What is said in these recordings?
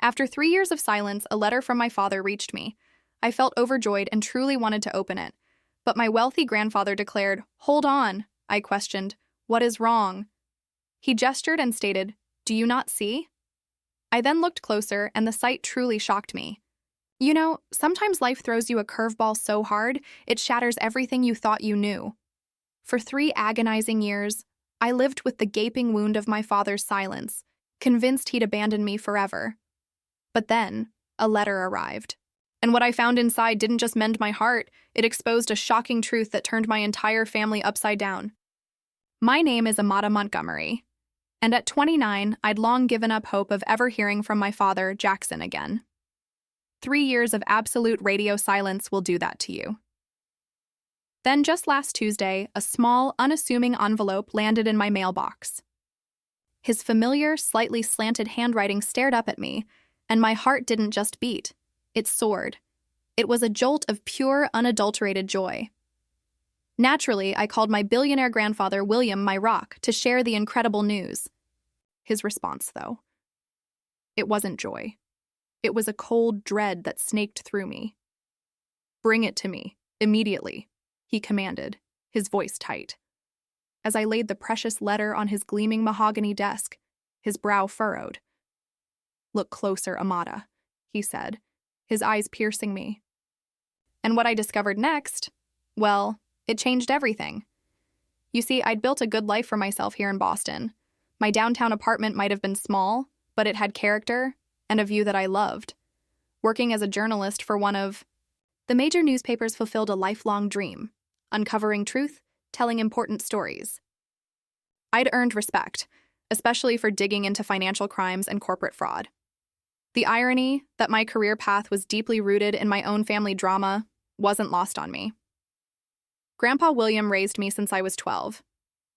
After 3 years of silence, a letter from my father reached me. I felt overjoyed and truly wanted to open it. But my wealthy grandfather declared, "Hold on." I questioned, "What is wrong?" He gestured and stated, "Do you not see?" I then looked closer, and the sight truly shocked me. You know, sometimes life throws you a curveball so hard, it shatters everything you thought you knew. For 3 agonizing years, I lived with the gaping wound of my father's silence, convinced he'd abandoned me forever. But then, a letter arrived. And what I found inside didn't just mend my heart, it exposed a shocking truth that turned my entire family upside down. My name is Aita Montgomery, and at 29, I'd long given up hope of ever hearing from my father, Jackson, again. 3 years of absolute radio silence will do that to you. Then just last Tuesday, a small, unassuming envelope landed in my mailbox. His familiar, slightly slanted handwriting stared up at me, and my heart didn't just beat. It soared. It was a jolt of pure, unadulterated joy. Naturally, I called my billionaire grandfather, William, my rock, to share the incredible news. His response, though, it wasn't joy. It was a cold dread that snaked through me. "Bring it to me, immediately," he commanded, his voice tight. As I laid the precious letter on his gleaming mahogany desk, his brow furrowed. "Look closer, Aita," he said, his eyes piercing me. And what I discovered next, well, it changed everything. You see, I'd built a good life for myself here in Boston. My downtown apartment might have been small, but it had character and a view that I loved. Working as a journalist for one of the major newspapers fulfilled a lifelong dream, uncovering truth, telling important stories. I'd earned respect, especially for digging into financial crimes and corporate fraud. The irony that my career path was deeply rooted in my own family drama wasn't lost on me. Grandpa William raised me since I was 12.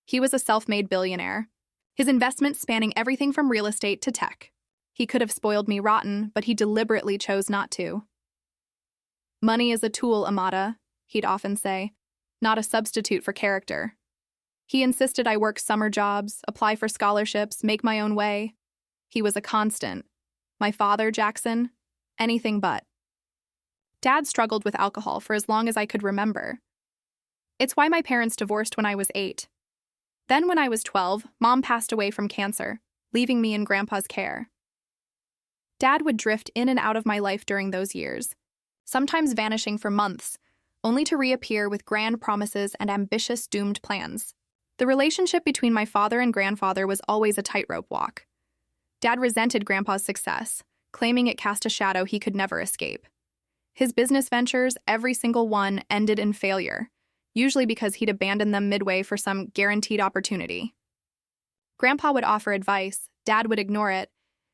He was a self-made billionaire, his investments spanning everything from real estate to tech. He could have spoiled me rotten, but he deliberately chose not to. "Money is a tool, Aita," he'd often say, "not a substitute for character." He insisted I work summer jobs, apply for scholarships, make my own way. He was a constant. My father, Jackson, anything but. Dad struggled with alcohol for as long as I could remember. It's why my parents divorced when I was 8. Then when I was 12, Mom passed away from cancer, leaving me in Grandpa's care. Dad would drift in and out of my life during those years, sometimes vanishing for months, only to reappear with grand promises and ambitious doomed plans. The relationship between my father and grandfather was always a tightrope walk. Dad resented Grandpa's success, claiming it cast a shadow he could never escape. His business ventures, every single one, ended in failure, usually because he'd abandoned them midway for some guaranteed opportunity. Grandpa would offer advice, Dad would ignore it,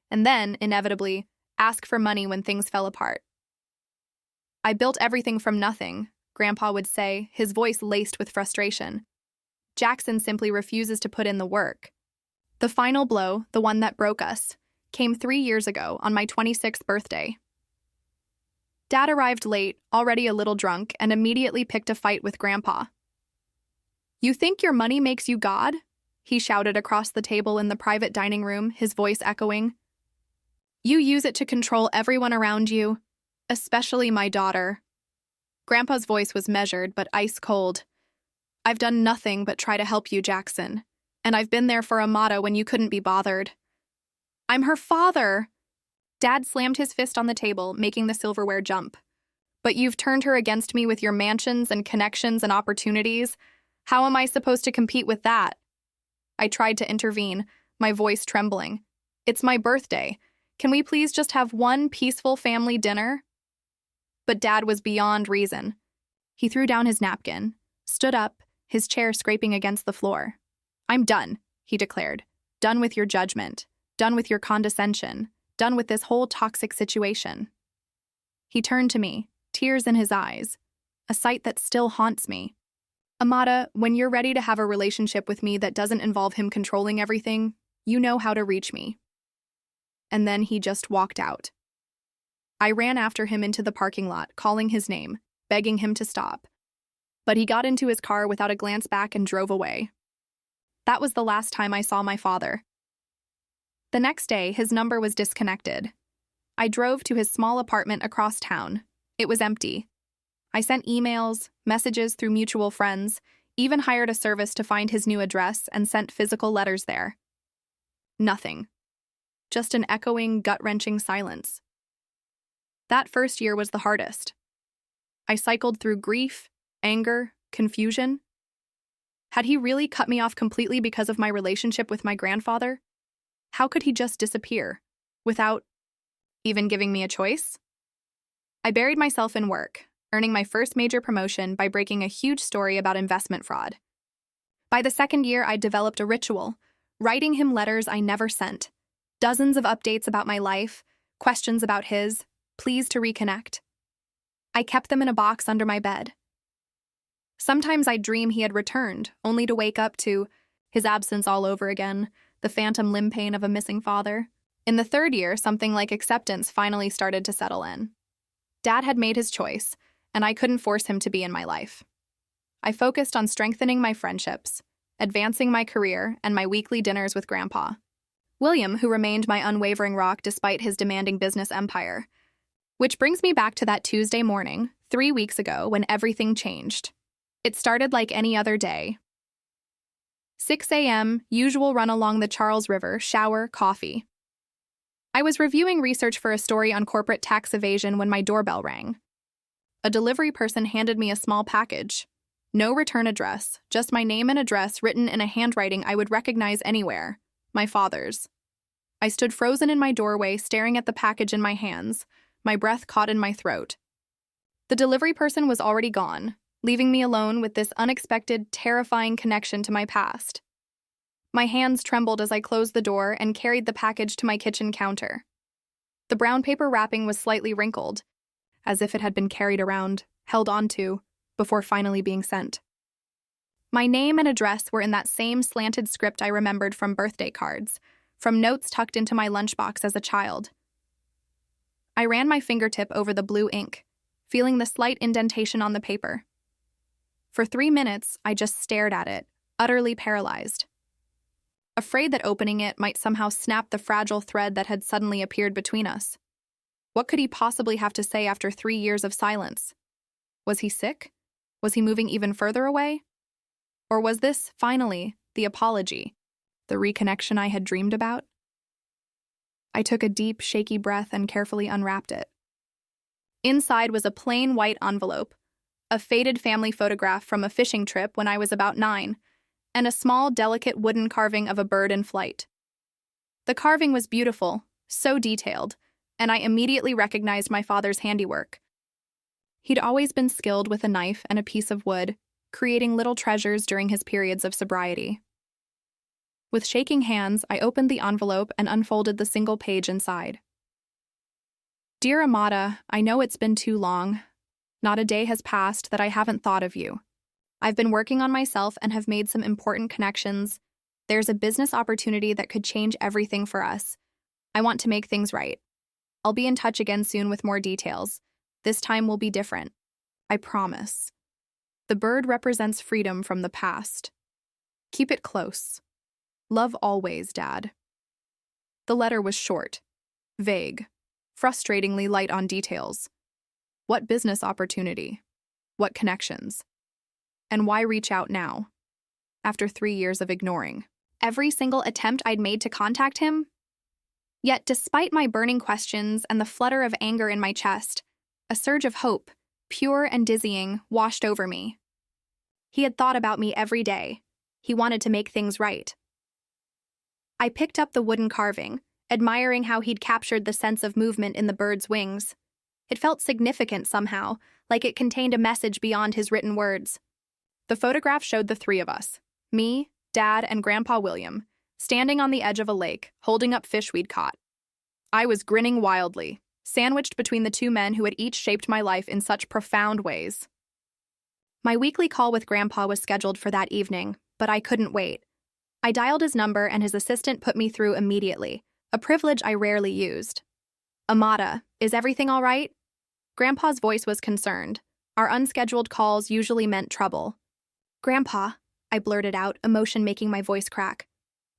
and then, inevitably, ask for money when things fell apart. "I built everything from nothing," Grandpa would say, his voice laced with frustration. "Jackson simply refuses to put in the work." The final blow, the one that broke us, came 3 years ago on my 26th birthday. Dad arrived late, already a little drunk, and immediately picked a fight with Grandpa. "You think your money makes you God?" he shouted across the table in the private dining room, his voice echoing. "You use it to control everyone around you, especially my daughter." Grandpa's voice was measured but ice cold. "I've done nothing but try to help you, Jackson. And I've been there for Aita when you couldn't be bothered." "I'm her father!" Dad slammed his fist on the table, making the silverware jump. "But you've turned her against me with your mansions and connections and opportunities. How am I supposed to compete with that?" I tried to intervene, my voice trembling. "It's my birthday. Can we please just have one peaceful family dinner?" But Dad was beyond reason. He threw down his napkin, stood up, his chair scraping against the floor. "I'm done," he declared. "Done with your judgment. Done with your condescension. Done with this whole toxic situation." He turned to me, tears in his eyes, a sight that still haunts me. "Aita, when you're ready to have a relationship with me that doesn't involve him controlling everything, you know how to reach me." And then he just walked out. I ran after him into the parking lot, calling his name, begging him to stop. But he got into his car without a glance back and drove away. That was the last time I saw my father. The next day, his number was disconnected. I drove to his small apartment across town. It was empty. I sent emails, messages through mutual friends, even hired a service to find his new address and sent physical letters there. Nothing. Just an echoing, gut-wrenching silence. That first year was the hardest. I cycled through grief, anger, confusion. Had he really cut me off completely because of my relationship with my grandfather? How could he just disappear, without even giving me a choice? I buried myself in work, earning my first major promotion by breaking a huge story about investment fraud. By the second year, I developed a ritual, writing him letters I never sent, dozens of updates about my life, questions about his, pleas to reconnect. I kept them in a box under my bed. Sometimes I'd dream he had returned, only to wake up to his absence all over again, the phantom limb pain of a missing father. In the third year, something like acceptance finally started to settle in. Dad had made his choice, and I couldn't force him to be in my life. I focused on strengthening my friendships, advancing my career, and my weekly dinners with Grandpa. William, who remained my unwavering rock despite his demanding business empire. Which brings me back to that Tuesday morning, 3 weeks ago, when everything changed. It started like any other day. 6 a.m., usual run along the Charles River, shower, coffee. I was reviewing research for a story on corporate tax evasion when my doorbell rang. A delivery person handed me a small package. No return address, just my name and address written in a handwriting I would recognize anywhere, my father's. I stood frozen in my doorway, staring at the package in my hands, my breath caught in my throat. The delivery person was already gone, leaving me alone with this unexpected, terrifying connection to my past. My hands trembled as I closed the door and carried the package to my kitchen counter. The brown paper wrapping was slightly wrinkled, as if it had been carried around, held onto, before finally being sent. My name and address were in that same slanted script I remembered from birthday cards, from notes tucked into my lunchbox as a child. I ran my fingertip over the blue ink, feeling the slight indentation on the paper. For 3 minutes, I just stared at it, utterly paralyzed. Afraid that opening it might somehow snap the fragile thread that had suddenly appeared between us. What could he possibly have to say after 3 years of silence? Was he sick? Was he moving even further away? Or was this, finally, the apology, the reconnection I had dreamed about? I took a deep, shaky breath and carefully unwrapped it. Inside was a plain white envelope, a faded family photograph from a fishing trip when I was about 9, and a small, delicate wooden carving of a bird in flight. The carving was beautiful, so detailed, and I immediately recognized my father's handiwork. He'd always been skilled with a knife and a piece of wood, creating little treasures during his periods of sobriety. With shaking hands, I opened the envelope and unfolded the single page inside. Dear Amata, I know it's been too long. Not a day has passed that I haven't thought of you. I've been working on myself and have made some important connections. There's a business opportunity that could change everything for us. I want to make things right. I'll be in touch again soon with more details. This time will be different. I promise. The bird represents freedom from the past. Keep it close. Love always, Dad. The letter was short, vague, frustratingly light on details. What business opportunity? What connections? And why reach out now? After 3 years of ignoring every single attempt I'd made to contact him? Yet, despite my burning questions and the flutter of anger in my chest, a surge of hope, pure and dizzying, washed over me. He had thought about me every day. He wanted to make things right. I picked up the wooden carving, admiring how he'd captured the sense of movement in the bird's wings. It felt significant somehow, like it contained a message beyond his written words. The photograph showed the 3 of us, me, Dad, and Grandpa William, standing on the edge of a lake, holding up fish we'd caught. I was grinning wildly, sandwiched between the 2 men who had each shaped my life in such profound ways. My weekly call with Grandpa was scheduled for that evening, but I couldn't wait. I dialed his number and his assistant put me through immediately, a privilege I rarely used. Amata, is everything all right? Grandpa's voice was concerned. Our unscheduled calls usually meant trouble. Grandpa, I blurted out, emotion making my voice crack.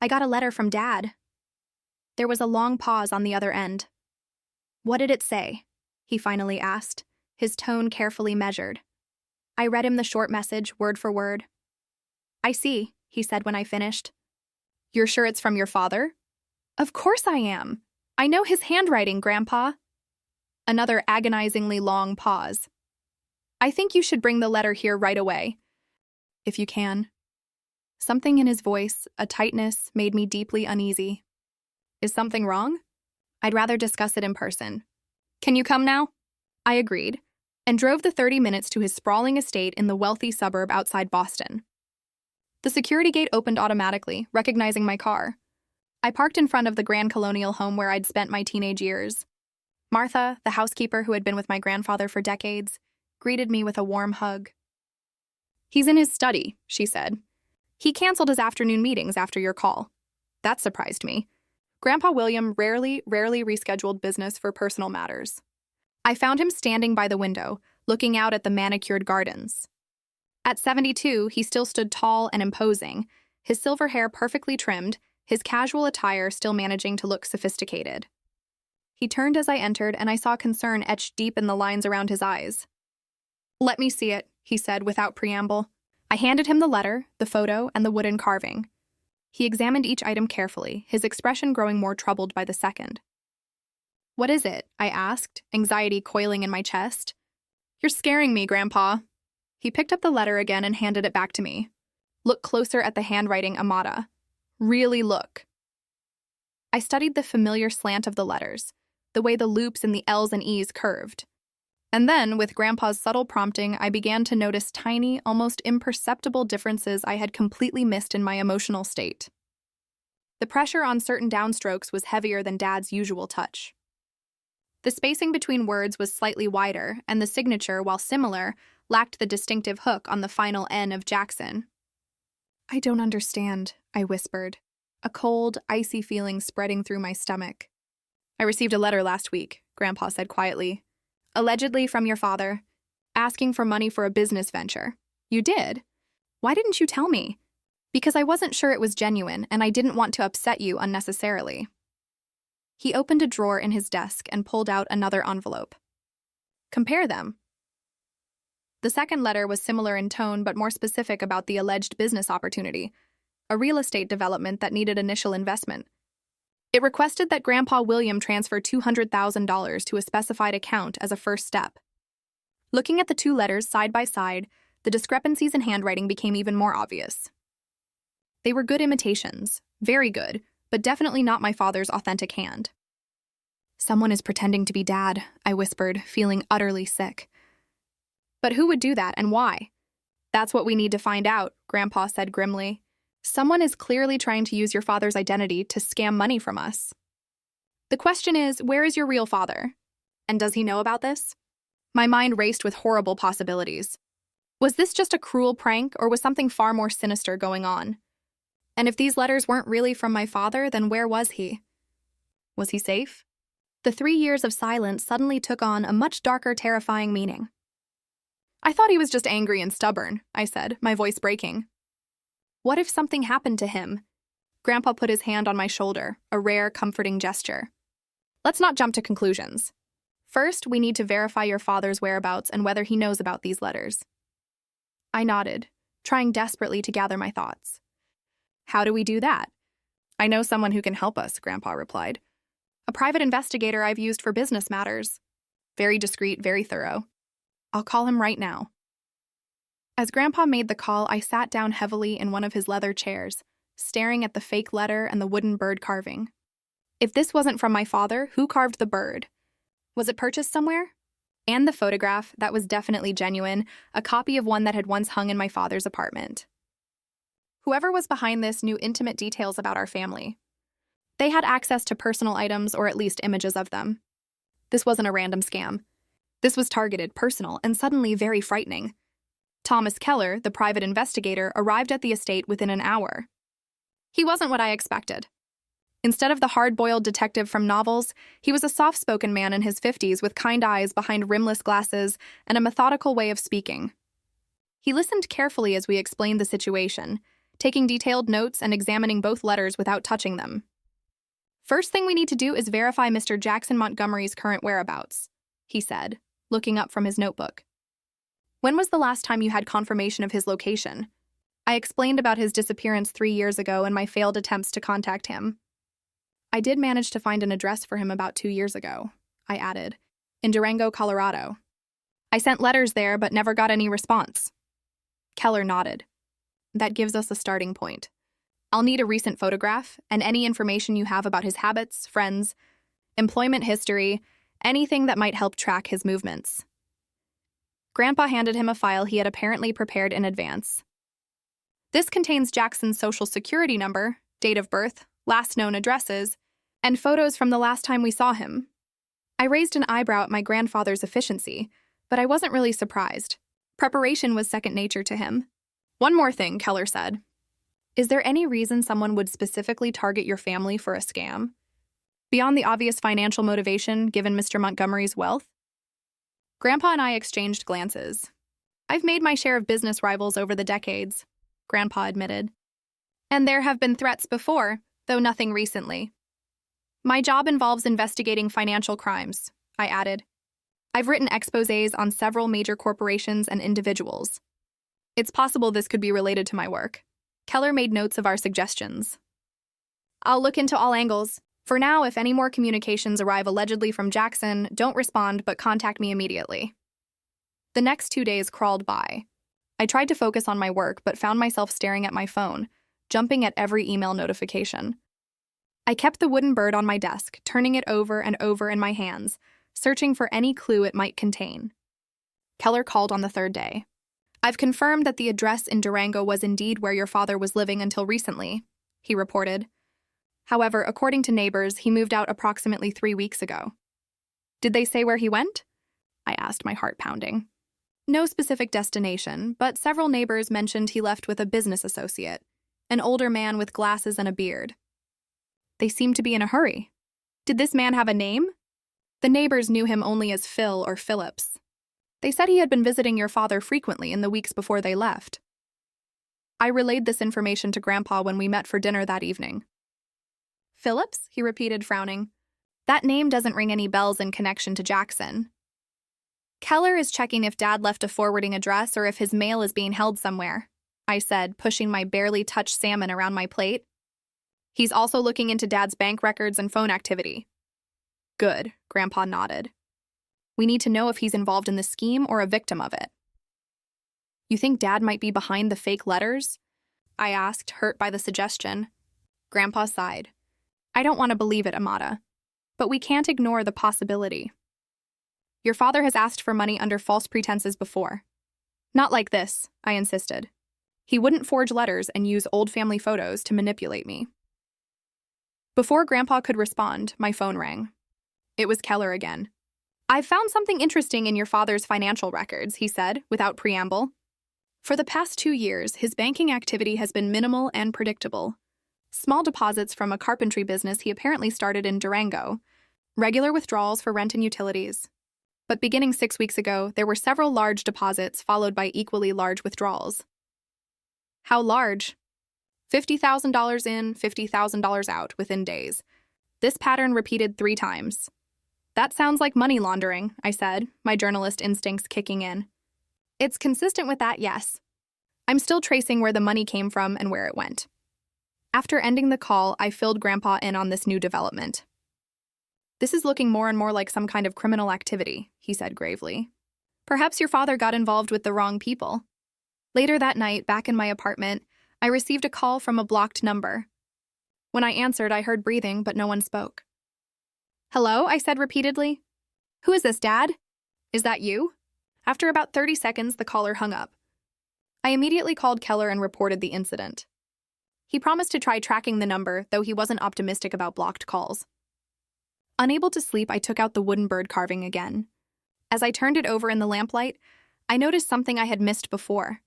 I got a letter from Dad. There was a long pause on the other end. "What did it say?" he finally asked, his tone carefully measured. I read him the short message, word for word. "I see," he said when I finished. "You're sure it's from your father?" "Of course I am. I know his handwriting, Grandpa." Another agonizingly long pause. "I think you should bring the letter here right away. If you can." Something in his voice, a tightness, made me deeply uneasy. "Is something wrong?" "I'd rather discuss it in person." "Can you come now?" I agreed, and drove the 30 minutes to his sprawling estate in the wealthy suburb outside Boston. The security gate opened automatically, recognizing my car. I parked in front of the Grand Colonial home where I'd spent my teenage years. Martha, the housekeeper who had been with my grandfather for decades, greeted me with a warm hug. "He's in his study," she said. "He canceled his afternoon meetings after your call." That surprised me. Grandpa William rarely rescheduled business for personal matters. I found him standing by the window, looking out at the manicured gardens. At 72, he still stood tall and imposing, his silver hair perfectly trimmed, his casual attire still managing to look sophisticated. He turned as I entered, and I saw concern etched deep in the lines around his eyes. "Let me see it," he said without preamble. I handed him the letter, the photo, and the wooden carving. He examined each item carefully, his expression growing more troubled by the second. "What is it?" I asked, anxiety coiling in my chest. "You're scaring me, Grandpa." He picked up the letter again and handed it back to me. "Look closer at the handwriting, Amata. Really look." I studied the familiar slant of the letters, the way the loops and the L's and E's curved. And then, with Grandpa's subtle prompting, I began to notice tiny, almost imperceptible differences I had completely missed in my emotional state. The pressure on certain downstrokes was heavier than Dad's usual touch. The spacing between words was slightly wider, and the signature, while similar, lacked the distinctive hook on the final N of Jackson. "I don't understand," I whispered, a cold, icy feeling spreading through my stomach. "I received a letter last week," Grandpa said quietly. "Allegedly from your father, asking for money for a business venture." "You did? Why didn't you tell me?" "Because I wasn't sure it was genuine, and I didn't want to upset you unnecessarily." He opened a drawer in his desk and pulled out another envelope. "Compare them." The second letter was similar in tone but more specific about the alleged business opportunity, a real estate development that needed initial investment. It requested that Grandpa William transfer $200,000 to a specified account as a first step. Looking at the two letters side by side, the discrepancies in handwriting became even more obvious. They were good imitations, very good, but definitely not my father's authentic hand. "Someone is pretending to be Dad," I whispered, feeling utterly sick. "But who would do that, and why?" "That's what we need to find out," Grandpa said grimly. "Someone is clearly trying to use your father's identity to scam money from us. The question is, where is your real father? And does he know about this?" My mind raced with horrible possibilities. Was this just a cruel prank, or was something far more sinister going on? And if these letters weren't really from my father, then where was he? Was he safe? The 3 years of silence suddenly took on a much darker, terrifying meaning. "I thought he was just angry and stubborn," I said, my voice breaking. "What if something happened to him?" Grandpa put his hand on my shoulder, a rare, comforting gesture. "Let's not jump to conclusions. First, we need to verify your father's whereabouts and whether he knows about these letters." I nodded, trying desperately to gather my thoughts. "How do we do that?" "I know someone who can help us," Grandpa replied. "A private investigator I've used for business matters. Very discreet, very thorough. I'll call him right now." As Grandpa made the call, I sat down heavily in one of his leather chairs, staring at the fake letter and the wooden bird carving. If this wasn't from my father, who carved the bird? Was it purchased somewhere? And the photograph, that was definitely genuine, a copy of one that had once hung in my father's apartment. Whoever was behind this knew intimate details about our family. They had access to personal items, or at least images of them. This wasn't a random scam. This was targeted, personal, and suddenly very frightening. Thomas Keller, the private investigator, arrived at the estate within an hour. He wasn't what I expected. Instead of the hard-boiled detective from novels, he was a soft-spoken man in his 50s with kind eyes behind rimless glasses and a methodical way of speaking. He listened carefully as we explained the situation, taking detailed notes and examining both letters without touching them. First thing we need to do is verify Mr. Jackson Montgomery's current whereabouts, he said, looking up from his notebook. When was the last time you had confirmation of his location? I explained about his disappearance 3 years ago and my failed attempts to contact him. I did manage to find an address for him about 2 years ago, I added, in Durango, Colorado. I sent letters there but never got any response. Keller nodded. That gives us a starting point. I'll need a recent photograph and any information you have about his habits, friends, employment history, anything that might help track his movements. Grandpa handed him a file he had apparently prepared in advance. This contains Jackson's social security number, date of birth, last known addresses, and photos from the last time we saw him. I raised an eyebrow at my grandfather's efficiency, but I wasn't really surprised. Preparation was second nature to him. One more thing, Keller said. Is there any reason someone would specifically target your family for a scam? Beyond the obvious financial motivation given Mr. Montgomery's wealth? Grandpa and I exchanged glances. I've made my share of business rivals over the decades, Grandpa admitted. And there have been threats before, though nothing recently. My job involves investigating financial crimes, I added. I've written exposés on several major corporations and individuals. It's possible this could be related to my work. Keller made notes of our suggestions. I'll look into all angles. For now, if any more communications arrive allegedly from Jackson, don't respond but contact me immediately. The next 2 days crawled by. I tried to focus on my work but found myself staring at my phone, jumping at every email notification. I kept the wooden bird on my desk, turning it over and over in my hands, searching for any clue it might contain. Keller called on the third day. I've confirmed that the address in Durango was indeed where your father was living until recently, he reported. However, according to neighbors, he moved out approximately 3 weeks ago. Did they say where he went? I asked, my heart pounding. No specific destination, but several neighbors mentioned he left with a business associate, an older man with glasses and a beard. They seemed to be in a hurry. Did this man have a name? The neighbors knew him only as Phil or Phillips. They said he had been visiting your father frequently in the weeks before they left. I relayed this information to Grandpa when we met for dinner that evening. Phillips? He repeated, frowning. That name doesn't ring any bells in connection to Jackson. Keller is checking if Dad left a forwarding address or if his mail is being held somewhere, I said, pushing my barely touched salmon around my plate. He's also looking into Dad's bank records and phone activity. Good, Grandpa nodded. We need to know if he's involved in the scheme or a victim of it. You think Dad might be behind the fake letters? I asked, hurt by the suggestion. Grandpa sighed. I don't want to believe it, Amata, but we can't ignore the possibility. Your father has asked for money under false pretenses before. Not like this, I insisted. He wouldn't forge letters and use old family photos to manipulate me. Before Grandpa could respond, my phone rang. It was Keller again. I've found something interesting in your father's financial records, he said, without preamble. For the past 2 years, his banking activity has been minimal and predictable. Small deposits from a carpentry business he apparently started in Durango, regular withdrawals for rent and utilities. But beginning 6 weeks ago, there were several large deposits followed by equally large withdrawals. How large? $50,000 in, $50,000 out within days. This pattern repeated 3 times. That sounds like money laundering, I said, my journalist instincts kicking in. It's consistent with that, yes. I'm still tracing where the money came from and where it went. After ending the call, I filled Grandpa in on this new development. This is looking more and more like some kind of criminal activity, he said gravely. Perhaps your father got involved with the wrong people. Later that night, back in my apartment, I received a call from a blocked number. When I answered, I heard breathing, but no one spoke. Hello, I said repeatedly. Who is this, Dad? Is that you? After about 30 seconds, the caller hung up. I immediately called Keller and reported the incident. He promised to try tracking the number, though he wasn't optimistic about blocked calls. Unable to sleep, I took out the wooden bird carving again. As I turned it over in the lamplight, I noticed something I had missed before.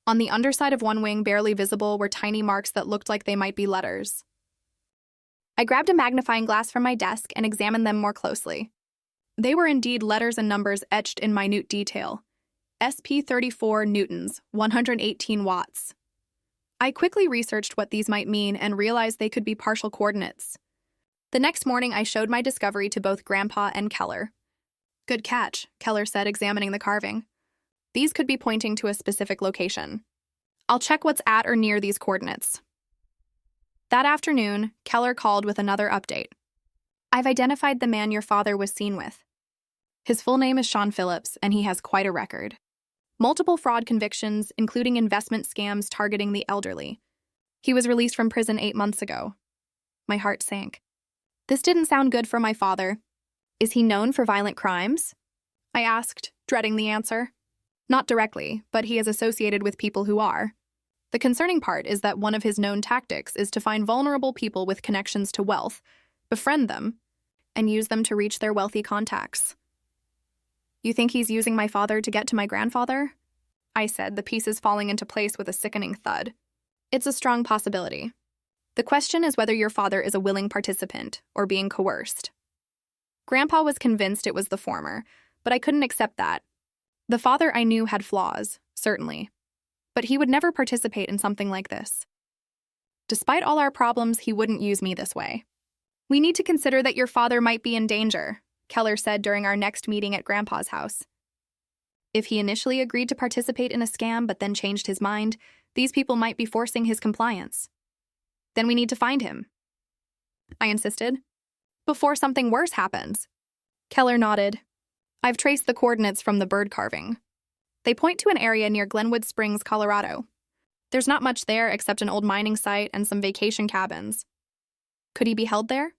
On the underside of one wing, barely visible, were tiny marks that looked like they might be letters. I grabbed a magnifying glass from my desk and examined them more closely. They were indeed letters and numbers etched in minute detail. SP34 newtons, 118 watts. I quickly researched what these might mean and realized they could be partial coordinates. The next morning, I showed my discovery to both Grandpa and Keller. Good catch, Keller said, examining the carving. These could be pointing to a specific location. I'll check what's at or near these coordinates. That afternoon, Keller called with another update. I've identified the man your father was seen with. His full name is Sean Phillips, and he has quite a record. Multiple fraud convictions, including investment scams targeting the elderly. He was released from prison 8 months ago. My heart sank. This didn't sound good for my father. Is he known for violent crimes? I asked, dreading the answer. Not directly, but he is associated with people who are. The concerning part is that one of his known tactics is to find vulnerable people with connections to wealth, befriend them, and use them to reach their wealthy contacts. You think he's using my father to get to my grandfather? I said, the pieces falling into place with a sickening thud. It's a strong possibility. The question is whether your father is a willing participant or being coerced. Grandpa was convinced it was the former, but I couldn't accept that. The father I knew had flaws, certainly, but he would never participate in something like this. Despite all our problems, he wouldn't use me this way. We need to consider that your father might be in danger, Keller said during our next meeting at Grandpa's house. If he initially agreed to participate in a scam but then changed his mind, these people might be forcing his compliance. Then we need to find him, I insisted, before something worse happens. Keller nodded. I've traced the coordinates from the bird carving. They point to an area near Glenwood Springs, Colorado. There's not much there except an old mining site and some vacation cabins. Could he be held there?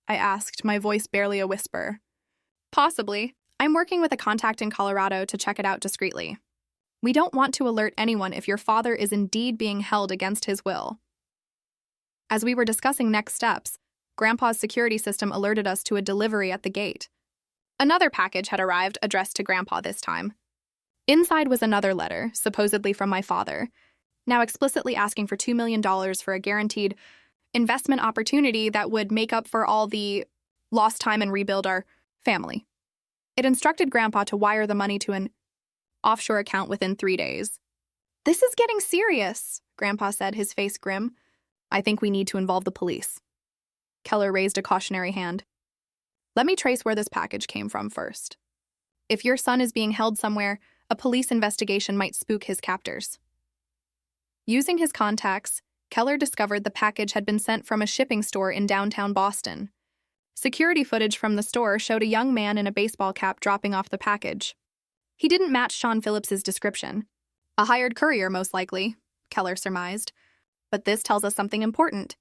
I asked, my voice barely a whisper. Possibly. I'm working with a contact in Colorado to check it out discreetly. We don't want to alert anyone if your father is indeed being held against his will. As we were discussing next steps, Grandpa's security system alerted us to a delivery at the gate. Another package had arrived, addressed to Grandpa this time. Inside was another letter, supposedly from my father, now explicitly asking for $2 million for a guaranteed investment opportunity that would make up for all the lost time and rebuild our family. It instructed Grandpa to wire the money to an offshore account within 3 days. This is getting serious, Grandpa said, his face grim. I think we need to involve the police. Keller raised a cautionary hand. Let me trace where this package came from first. If your son is being held somewhere, a police investigation might spook his captors. Using his contacts, Keller discovered the package had been sent from a shipping store in downtown Boston. Security footage from the store showed a young man in a baseball cap dropping off the package. He didn't match Sean Phillips's description. A hired courier, most likely, Keller surmised. But this tells us something important.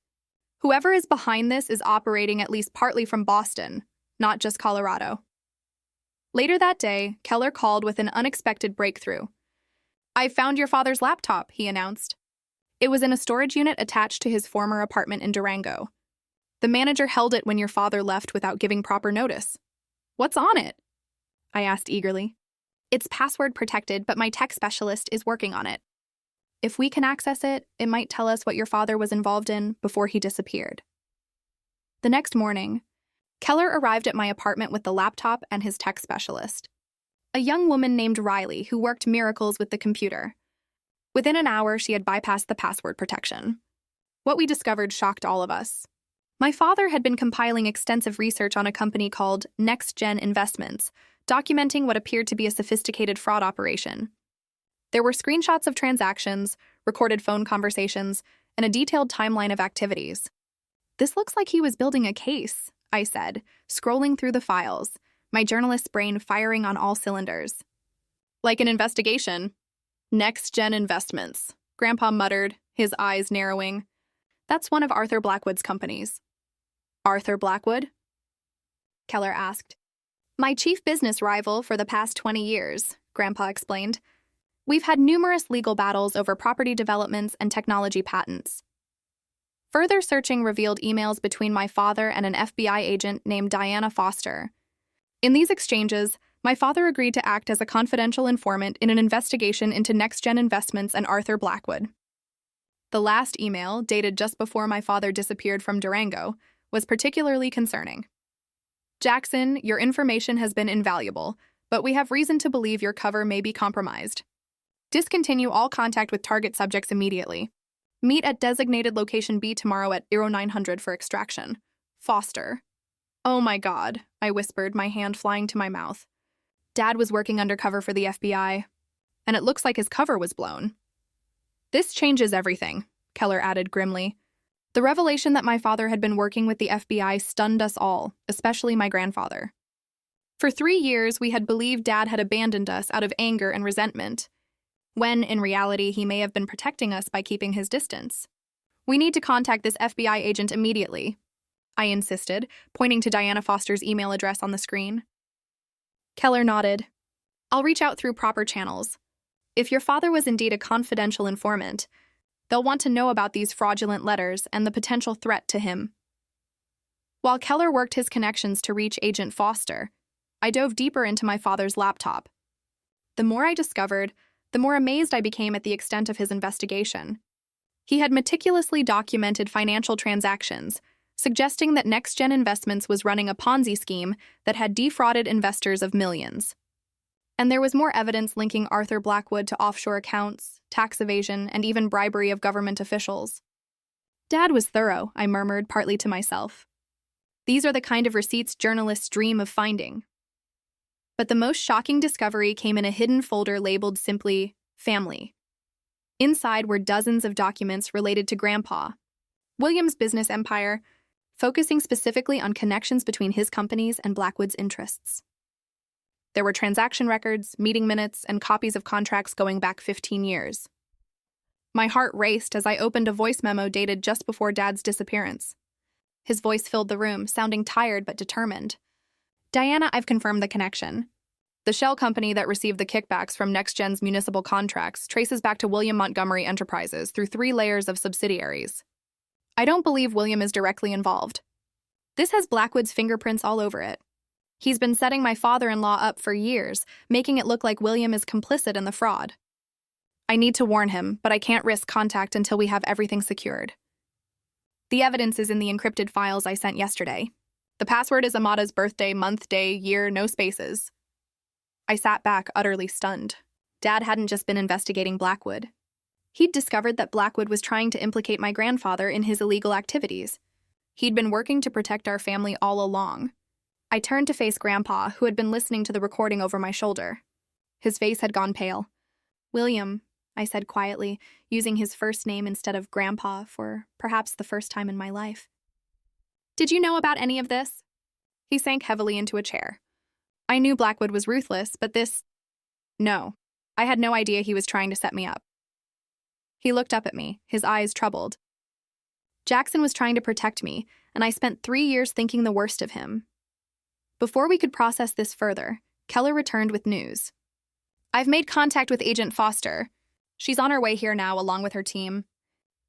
Whoever is behind this is operating at least partly from Boston, not just Colorado. Later that day, Keller called with an unexpected breakthrough. I found your father's laptop, he announced. It was in a storage unit attached to his former apartment in Durango. The manager held it when your father left without giving proper notice. What's on it? I asked eagerly. It's password protected, but my tech specialist is working on it. If we can access it, it might tell us what your father was involved in before he disappeared. The next morning, Keller arrived at my apartment with the laptop and his tech specialist, a young woman named Riley who worked miracles with the computer. Within an hour, she had bypassed the password protection. What we discovered shocked all of us. My father had been compiling extensive research on a company called Next Gen Investments, documenting what appeared to be a sophisticated fraud operation. There were screenshots of transactions, recorded phone conversations, and a detailed timeline of activities. This looks like he was building a case, I said, scrolling through the files, my journalist's brain firing on all cylinders. Like an investigation. Next Gen Investments, Grandpa muttered, his eyes narrowing. That's one of Arthur Blackwood's companies. Arthur Blackwood? Keller asked. My chief business rival for the past 20 years, Grandpa explained. We've had numerous legal battles over property developments and technology patents. Further searching revealed emails between my father and an FBI agent named Diana Foster. In these exchanges, my father agreed to act as a confidential informant in an investigation into Next Gen Investments and Arthur Blackwood. The last email, dated just before my father disappeared from Durango, was particularly concerning. Jackson, your information has been invaluable, but we have reason to believe your cover may be compromised. Discontinue all contact with target subjects immediately. Meet at designated location B tomorrow at 0900 for extraction. Foster. Oh my God, I whispered, my hand flying to my mouth. Dad was working undercover for the FBI, and it looks like his cover was blown. This changes everything, Keller added grimly. The revelation that my father had been working with the FBI stunned us all, especially my grandfather. For 3 years, we had believed Dad had abandoned us out of anger and resentment, when, in reality, he may have been protecting us by keeping his distance. We need to contact this FBI agent immediately, I insisted, pointing to Diana Foster's email address on the screen. Keller nodded. I'll reach out through proper channels. If your father was indeed a confidential informant, they'll want to know about these fraudulent letters and the potential threat to him. While Keller worked his connections to reach Agent Foster, I dove deeper into my father's laptop. The more I discovered, the more amazed I became at the extent of his investigation. He had meticulously documented financial transactions, suggesting that NextGen Investments was running a Ponzi scheme that had defrauded investors of millions. And there was more evidence linking Arthur Blackwood to offshore accounts, tax evasion, and even bribery of government officials. Dad was thorough, I murmured, partly to myself. These are the kind of receipts journalists dream of finding. But the most shocking discovery came in a hidden folder labeled simply Family. Inside were dozens of documents related to Grandpa, William's business empire, focusing specifically on connections between his companies and Blackwood's interests. There were transaction records, meeting minutes, and copies of contracts going back 15 years. My heart raced as I opened a voice memo dated just before Dad's disappearance. His voice filled the room, sounding tired but determined. Diana, I've confirmed the connection. The shell company that received the kickbacks from NextGen's municipal contracts traces back to William Montgomery Enterprises through 3 layers of subsidiaries. I don't believe William is directly involved. This has Blackwood's fingerprints all over it. He's been setting my father-in-law up for years, making it look like William is complicit in the fraud. I need to warn him, but I can't risk contact until we have everything secured. The evidence is in the encrypted files I sent yesterday. The password is Amada's birthday, month, day, year, no spaces. I sat back, utterly stunned. Dad hadn't just been investigating Blackwood. He'd discovered that Blackwood was trying to implicate my grandfather in his illegal activities. He'd been working to protect our family all along. I turned to face Grandpa, who had been listening to the recording over my shoulder. His face had gone pale. William, I said quietly, using his first name instead of Grandpa for perhaps the first time in my life. Did you know about any of this? He sank heavily into a chair. I knew Blackwood was ruthless, but this... No, I had no idea he was trying to set me up. He looked up at me, his eyes troubled. Jackson was trying to protect me, and I spent 3 years thinking the worst of him. Before we could process this further, Keller returned with news. I've made contact with Agent Foster. She's on her way here now, along with her team.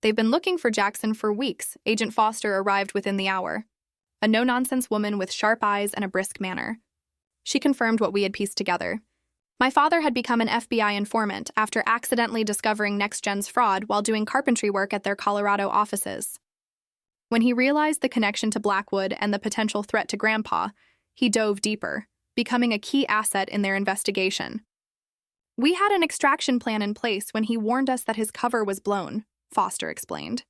They've been looking for Jackson for weeks. Agent Foster arrived within the hour. A no-nonsense woman with sharp eyes and a brisk manner. She confirmed what we had pieced together. My father had become an FBI informant after accidentally discovering NextGen's fraud while doing carpentry work at their Colorado offices. When he realized the connection to Blackwood and the potential threat to Grandpa, he dove deeper, becoming a key asset in their investigation. We had an extraction plan in place when he warned us that his cover was blown, Foster explained.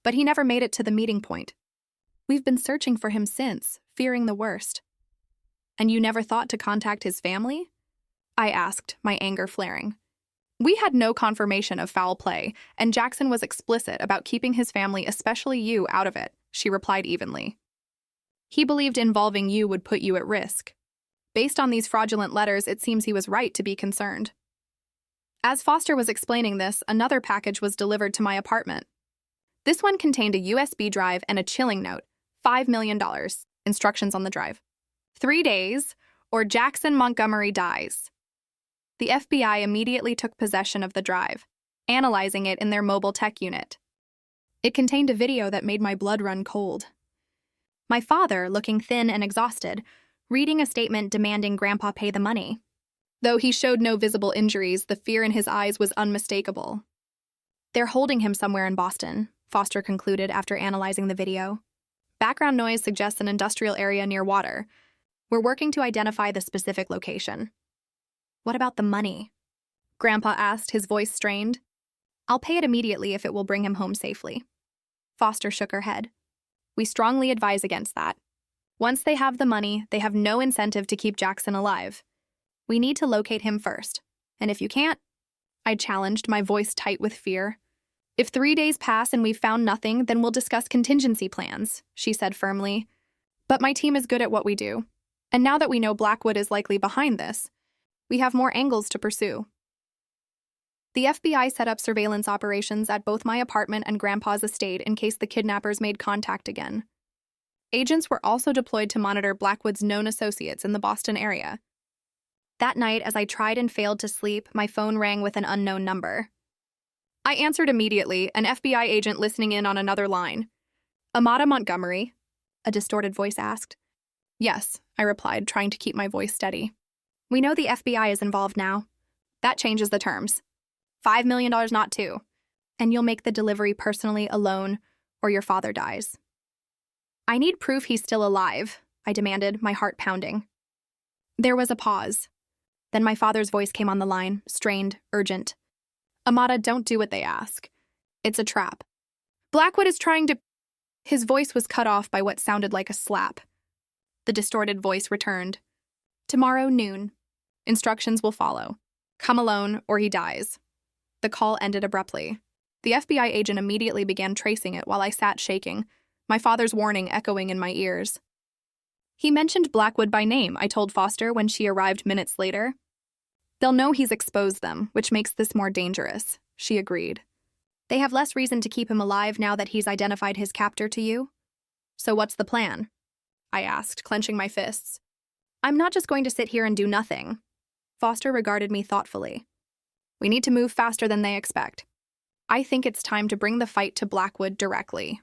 But he never made it to the meeting point. We've been searching for him since, fearing the worst. And you never thought to contact his family? I asked, my anger flaring. We had no confirmation of foul play, and Jackson was explicit about keeping his family, especially you, out of it, she replied evenly. He believed involving you would put you at risk. Based on these fraudulent letters, it seems he was right to be concerned. As Foster was explaining this, another package was delivered to my apartment. This one contained a USB drive and a chilling note, $5 million, instructions on the drive. 3 days, or Jackson Montgomery dies. The FBI immediately took possession of the drive, analyzing it in their mobile tech unit. It contained a video that made my blood run cold. My father, looking thin and exhausted, reading a statement demanding Grandpa pay the money. Though he showed no visible injuries, the fear in his eyes was unmistakable. They're holding him somewhere in Boston, Foster concluded after analyzing the video. Background noise suggests an industrial area near water. We're working to identify the specific location. What about the money? Grandpa asked, his voice strained. I'll pay it immediately if it will bring him home safely. Foster shook her head. We strongly advise against that. Once they have the money, they have no incentive to keep Jackson alive. We need to locate him first. And if you can't, I challenged, my voice tight with fear. If 3 days pass and we've found nothing, then we'll discuss contingency plans, she said firmly. But my team is good at what we do. And now that we know Blackwood is likely behind this, we have more angles to pursue. The FBI set up surveillance operations at both my apartment and Grandpa's estate in case the kidnappers made contact again. Agents were also deployed to monitor Blackwood's known associates in the Boston area. That night, as I tried and failed to sleep, my phone rang with an unknown number. I answered immediately, an FBI agent listening in on another line. "Amata Montgomery?" a distorted voice asked. "Yes," I replied, trying to keep my voice steady. "We know the FBI is involved now. That changes the terms. $5 million, not 2. And you'll make the delivery personally alone, or your father dies." "I need proof he's still alive," I demanded, my heart pounding. There was a pause. Then my father's voice came on the line, strained, urgent. "Amata, don't do what they ask. It's a trap. Blackwood is trying to—" His voice was cut off by what sounded like a slap. The distorted voice returned. "Tomorrow, noon. Instructions will follow. Come alone, or he dies." The call ended abruptly. The FBI agent immediately began tracing it while I sat shaking, my father's warning echoing in my ears. "He mentioned Blackwood by name," I told Foster when she arrived minutes later. "They'll know he's exposed them, which makes this more dangerous," she agreed. "They have less reason to keep him alive now that he's identified his captor to you." "So what's the plan?" I asked, clenching my fists. "I'm not just going to sit here and do nothing." Foster regarded me thoughtfully. "We need to move faster than they expect. I think it's time to bring the fight to Blackwood directly."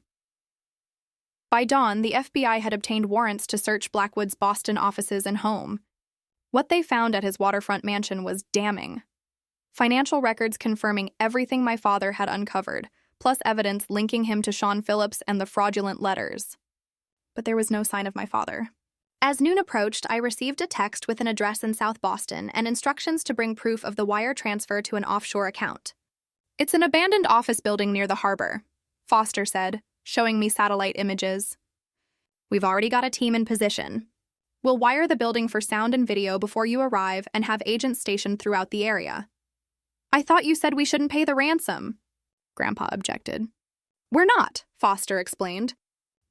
By dawn, the FBI had obtained warrants to search Blackwood's Boston offices and home. What they found at his waterfront mansion was damning. Financial records confirming everything my father had uncovered, plus evidence linking him to Sean Phillips and the fraudulent letters. But there was no sign of my father. As noon approached, I received a text with an address in South Boston and instructions to bring proof of the wire transfer to an offshore account. "It's an abandoned office building near the harbor," Foster said, showing me satellite images. "We've already got a team in position. We'll wire the building for sound and video before you arrive and have agents stationed throughout the area." "I thought you said we shouldn't pay the ransom," Grandpa objected. "We're not," Foster explained.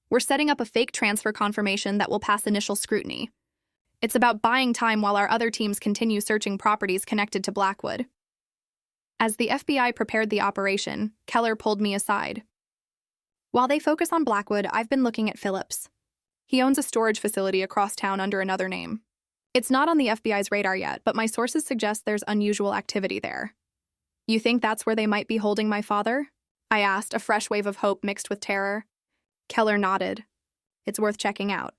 "We're setting up a fake transfer confirmation that will pass initial scrutiny. It's about buying time while our other teams continue searching properties connected to Blackwood." As the FBI prepared the operation, Keller pulled me aside. "While they focus on Blackwood, I've been looking at Phillips. He owns a storage facility across town under another name. It's not on the FBI's radar yet, but my sources suggest there's unusual activity there." "You think that's where they might be holding my father?" I asked, a fresh wave of hope mixed with terror. Keller nodded. "It's worth checking out.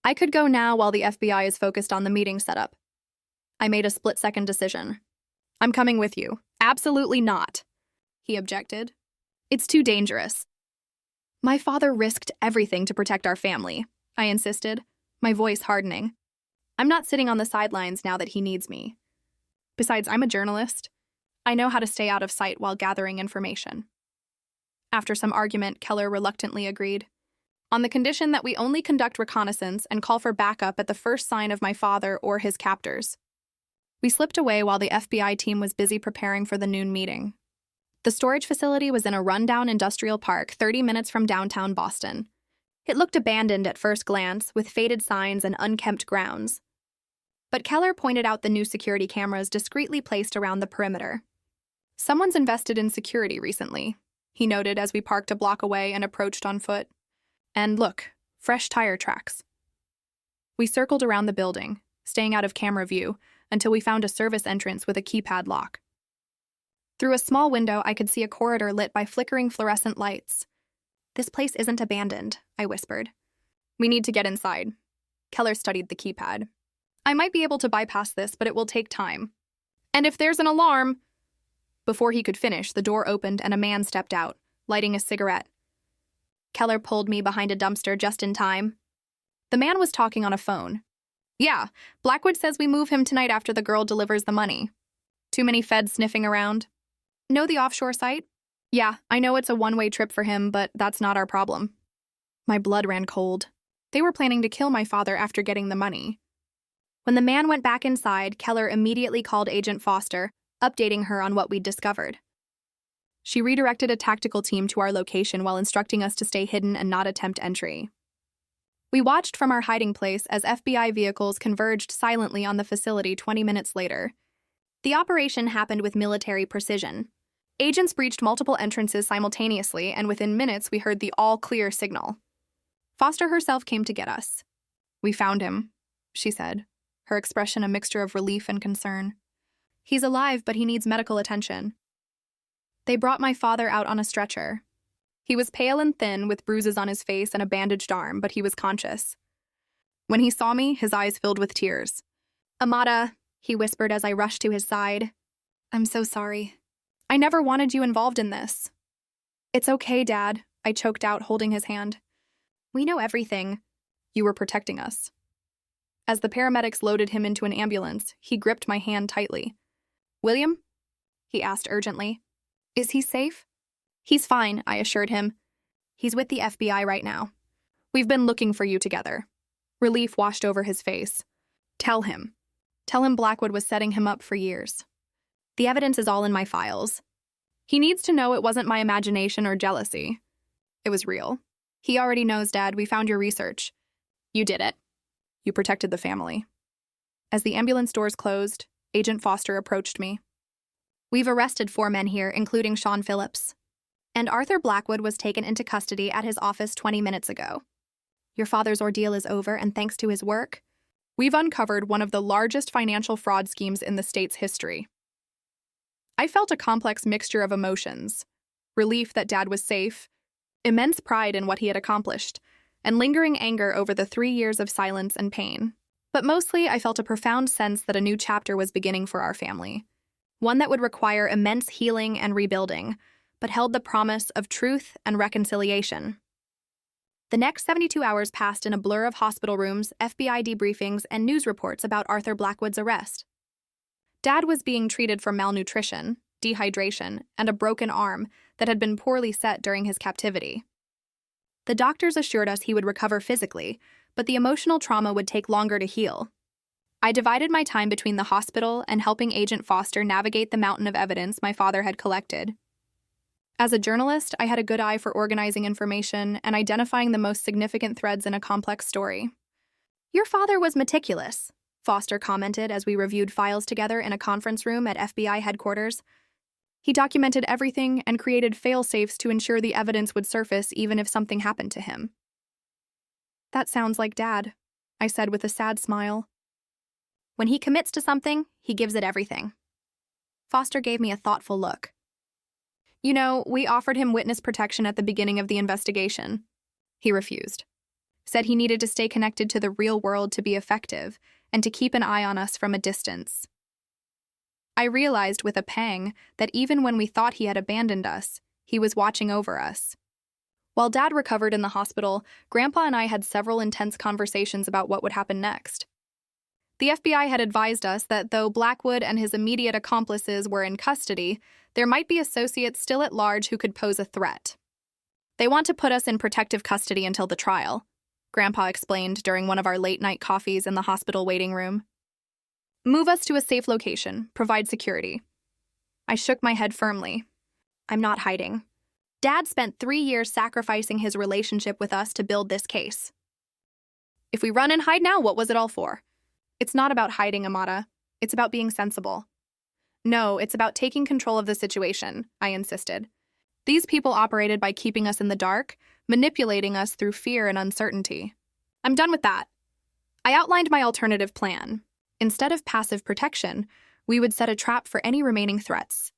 I could go now while the FBI is focused on the meeting setup." I made a split-second decision. "I'm coming with you." "Absolutely not," he objected. "It's too dangerous." "My father risked everything to protect our family," I insisted, my voice hardening. "I'm not sitting on the sidelines now that he needs me. Besides, I'm a journalist. I know how to stay out of sight while gathering information." After some argument, Keller reluctantly agreed, on the condition that we only conduct reconnaissance and call for backup at the first sign of my father or his captors. We slipped away while the FBI team was busy preparing for the noon meeting. The storage facility was in a rundown industrial park 30 minutes from downtown Boston. It looked abandoned at first glance, with faded signs and unkempt grounds. But Keller pointed out the new security cameras discreetly placed around the perimeter. "Someone's invested in security recently," he noted as we parked a block away and approached on foot. "And look, fresh tire tracks." We circled around the building, staying out of camera view, until we found a service entrance with a keypad lock. Through a small window, I could see a corridor lit by flickering fluorescent lights. "This place isn't abandoned," I whispered. "We need to get inside." Keller studied the keypad. "I might be able to bypass this, but it will take time. And if there's an alarm—" Before he could finish, the door opened and a man stepped out, lighting a cigarette. Keller pulled me behind a dumpster just in time. The man was talking on a phone. "Yeah, Blackwood says we move him tonight after the girl delivers the money. Too many feds sniffing around. Know the offshore site? Yeah, I know it's a one-way trip for him, but that's not our problem." My blood ran cold. They were planning to kill my father after getting the money. When the man went back inside, Keller immediately called Agent Foster, updating her on what we'd discovered. She redirected a tactical team to our location while instructing us to stay hidden and not attempt entry. We watched from our hiding place as FBI vehicles converged silently on the facility 20 minutes later. The operation happened with military precision. Agents breached multiple entrances simultaneously, and within minutes we heard the all-clear signal. Foster herself came to get us. "We found him," she said, her expression a mixture of relief and concern. "He's alive, but he needs medical attention." They brought my father out on a stretcher. He was pale and thin, with bruises on his face and a bandaged arm, but he was conscious. When he saw me, his eyes filled with tears. "Amata," he whispered as I rushed to his side. "I'm so sorry. I never wanted you involved in this." "It's okay, Dad," I choked out, holding his hand. "We know everything. You were protecting us." As the paramedics loaded him into an ambulance, he gripped my hand tightly. "William?" he asked urgently. "Is he safe?" "He's fine," I assured him. "He's with the FBI right now. We've been looking for you together." Relief washed over his face. Tell him Blackwood was setting him up for years. The evidence is all in my files. He needs to know it wasn't my imagination or jealousy. It was real. He already knows, Dad. We found your research. You did it. You protected the family." As the ambulance doors closed, Agent Foster approached me. "We've arrested 4 men here, including Sean Phillips. And Arthur Blackwood was taken into custody at his office 20 minutes ago. Your father's ordeal is over, and thanks to his work, we've uncovered one of the largest financial fraud schemes in the state's history." I felt a complex mixture of emotions: relief that Dad was safe, immense pride in what he had accomplished, and lingering anger over the 3 years of silence and pain. But mostly, I felt a profound sense that a new chapter was beginning for our family, one that would require immense healing and rebuilding, but held the promise of truth and reconciliation. The next 72 hours passed in a blur of hospital rooms, FBI debriefings, and news reports about Arthur Blackwood's arrest. Dad was being treated for malnutrition, dehydration, and a broken arm that had been poorly set during his captivity. The doctors assured us he would recover physically, but the emotional trauma would take longer to heal. I divided my time between the hospital and helping Agent Foster navigate the mountain of evidence my father had collected. As a journalist, I had a good eye for organizing information and identifying the most significant threads in a complex story. "Your father was meticulous," Foster commented as we reviewed files together in a conference room at FBI headquarters. "He documented everything and created fail-safes to ensure the evidence would surface even if something happened to him." "That sounds like Dad," I said with a sad smile. "When he commits to something, he gives it everything." Foster gave me a thoughtful look. "You know, we offered him witness protection at the beginning of the investigation. He refused. Said he needed to stay connected to the real world to be effective and to keep an eye on us from a distance." I realized with a pang that even when we thought he had abandoned us, he was watching over us. While Dad recovered in the hospital, Grandpa and I had several intense conversations about what would happen next. The FBI had advised us that though Blackwood and his immediate accomplices were in custody, there might be associates still at large who could pose a threat. "They want to put us in protective custody until the trial," Grandpa explained during one of our late-night coffees in the hospital waiting room. "Move us to a safe location, provide security." I shook my head firmly. "I'm not hiding. Dad spent 3 years sacrificing his relationship with us to build this case. If we run and hide now, what was it all for?" "It's not about hiding, Amata. It's about being sensible." "No, it's about taking control of the situation," I insisted. "These people operated by keeping us in the dark, manipulating us through fear and uncertainty. I'm done with that." I outlined my alternative plan. Instead of passive protection, we would set a trap for any remaining threats.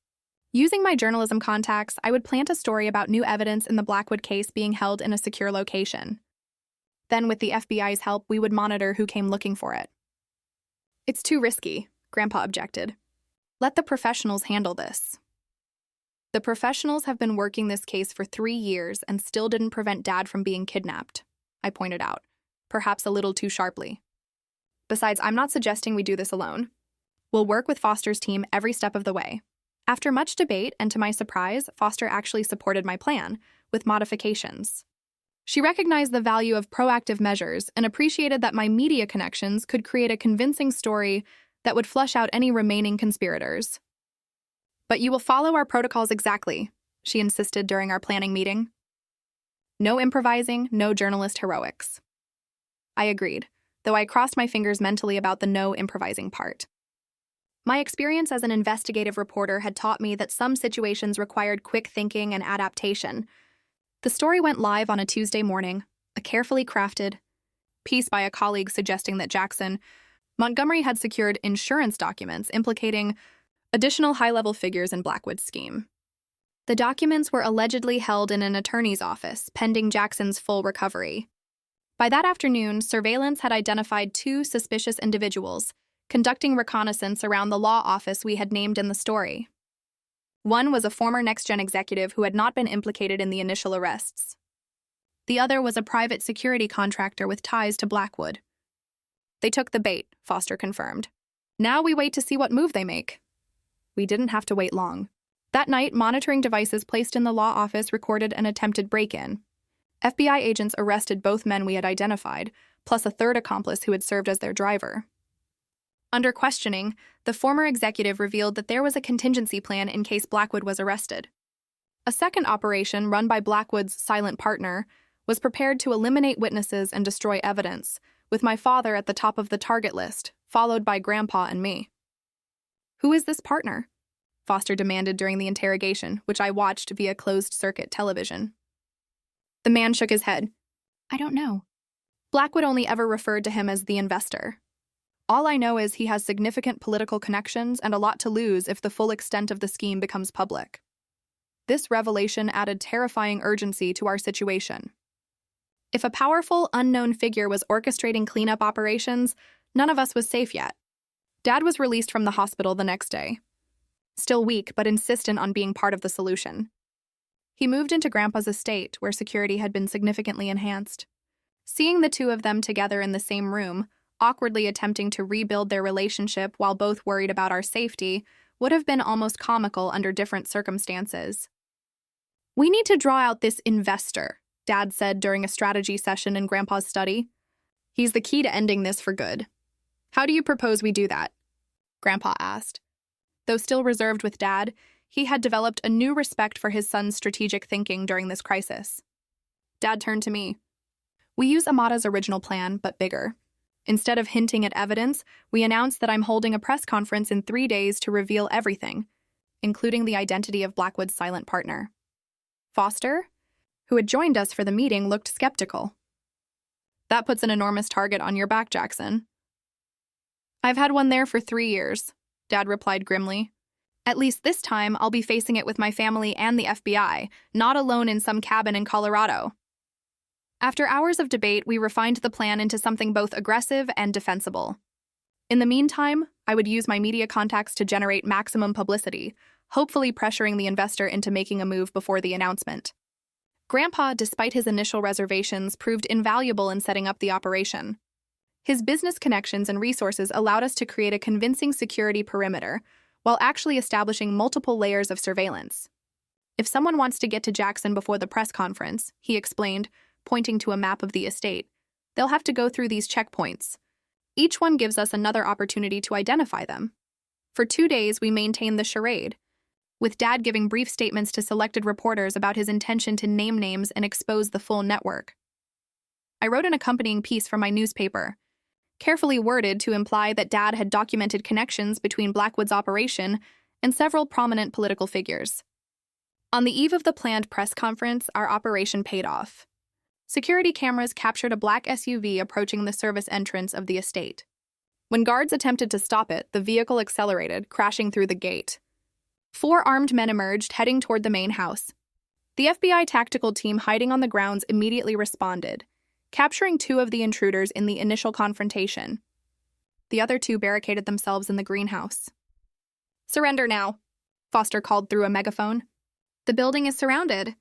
Using my journalism contacts, I would plant a story about new evidence in the Blackwood case being held in a secure location. Then, with the FBI's help, we would monitor who came looking for it. "It's too risky," Grandpa objected. "Let the professionals handle this." "The professionals have been working this case for 3 years and still didn't prevent Dad from being kidnapped," I pointed out, perhaps a little too sharply. "Besides, I'm not suggesting we do this alone. We'll work with Foster's team every step of the way." After much debate, and to my surprise, Foster actually supported my plan, with modifications. She recognized the value of proactive measures and appreciated that my media connections could create a convincing story that would flush out any remaining conspirators. "But you will follow our protocols exactly," she insisted during our planning meeting. "No improvising, no journalist heroics." I agreed, though I crossed my fingers mentally about the no improvising part. My experience as an investigative reporter had taught me that some situations required quick thinking and adaptation. The story went live on a Tuesday morning, a carefully crafted piece by a colleague suggesting that Jackson Montgomery had secured insurance documents implicating additional high-level figures in Blackwood's scheme. The documents were allegedly held in an attorney's office, pending Jackson's full recovery. By that afternoon, surveillance had identified 2 suspicious individuals, conducting reconnaissance around the law office we had named in the story. One was a former NextGen executive who had not been implicated in the initial arrests. The other was a private security contractor with ties to Blackwood. "They took the bait," Foster confirmed. "Now we wait to see what move they make." We didn't have to wait long. That night, monitoring devices placed in the law office recorded an attempted break-in. FBI agents arrested both men we had identified, plus a third accomplice who had served as their driver. Under questioning, the former executive revealed that there was a contingency plan in case Blackwood was arrested. A second operation, run by Blackwood's silent partner, was prepared to eliminate witnesses and destroy evidence, with my father at the top of the target list, followed by Grandpa and me. "Who is this partner?" Foster demanded during the interrogation, which I watched via closed-circuit television. The man shook his head. "I don't know. Blackwood only ever referred to him as the investor. All I know is he has significant political connections and a lot to lose if the full extent of the scheme becomes public." This revelation added terrifying urgency to our situation. If a powerful, unknown figure was orchestrating cleanup operations, none of us was safe yet. Dad was released from the hospital the next day. Still weak, but insistent on being part of the solution. He moved into Grandpa's estate, where security had been significantly enhanced. Seeing the 2 of them together in the same room, awkwardly attempting to rebuild their relationship while both worried about our safety, would have been almost comical under different circumstances. "We need to draw out this investor," Dad said during a strategy session in Grandpa's study. "He's the key to ending this for good." "How do you propose we do that?" Grandpa asked. Though still reserved with Dad, he had developed a new respect for his son's strategic thinking during this crisis. Dad turned to me. "We use Amata's original plan, but bigger. Instead of hinting at evidence, we announced that I'm holding a press conference in 3 days to reveal everything, including the identity of Blackwood's silent partner." Foster, who had joined us for the meeting, looked skeptical. "That puts an enormous target on your back, Jackson." "I've had one there for 3 years, Dad replied grimly. "At least this time, I'll be facing it with my family and the FBI, not alone in some cabin in Colorado." After hours of debate, we refined the plan into something both aggressive and defensible. In the meantime, I would use my media contacts to generate maximum publicity, hopefully pressuring the investor into making a move before the announcement. Grandpa, despite his initial reservations, proved invaluable in setting up the operation. His business connections and resources allowed us to create a convincing security perimeter, while actually establishing multiple layers of surveillance. "If someone wants to get to Jackson before the press conference," he explained, pointing to a map of the estate, "they'll have to go through these checkpoints. Each one gives us another opportunity to identify them." For 2 days, we maintained the charade, with Dad giving brief statements to selected reporters about his intention to name names and expose the full network. I wrote an accompanying piece for my newspaper, carefully worded to imply that Dad had documented connections between Blackwood's operation and several prominent political figures. On the eve of the planned press conference, our operation paid off. Security cameras captured a black SUV approaching the service entrance of the estate. When guards attempted to stop it, the vehicle accelerated, crashing through the gate. 4 armed men emerged, heading toward the main house. The FBI tactical team hiding on the grounds immediately responded, capturing 2 of the intruders in the initial confrontation. The other 2 barricaded themselves in the greenhouse. "Surrender now," Foster called through a megaphone. "The building is surrounded."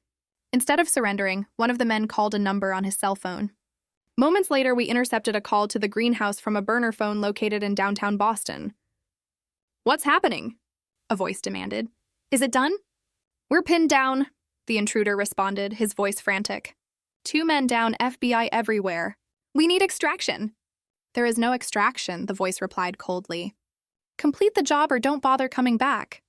Instead of surrendering, one of the men called a number on his cell phone. Moments later, we intercepted a call to the greenhouse from a burner phone located in downtown Boston. "What's happening?" a voice demanded. "Is it done?" "We're pinned down," the intruder responded, his voice frantic. 2 men down, FBI everywhere. We need extraction. There is no extraction, the voice replied coldly. Complete the job or don't bother coming back.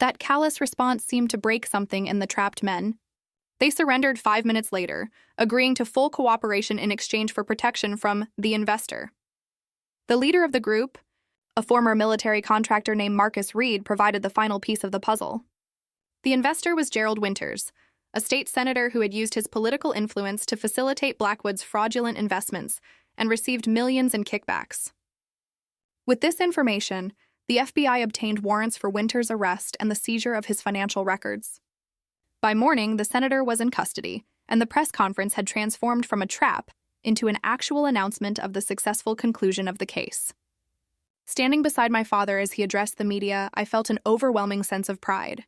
That callous response seemed to break something in the trapped men. They surrendered 5 minutes later, agreeing to full cooperation in exchange for protection from the investor. The leader of the group, a former military contractor named Marcus Reed, provided the final piece of the puzzle. The investor was Gerald Winters, a state senator who had used his political influence to facilitate Blackwood's fraudulent investments and received millions in kickbacks. With this information, the FBI obtained warrants for Winters' arrest and the seizure of his financial records. By morning, the senator was in custody, and the press conference had transformed from a trap into an actual announcement of the successful conclusion of the case. Standing beside my father as he addressed the media, I felt an overwhelming sense of pride.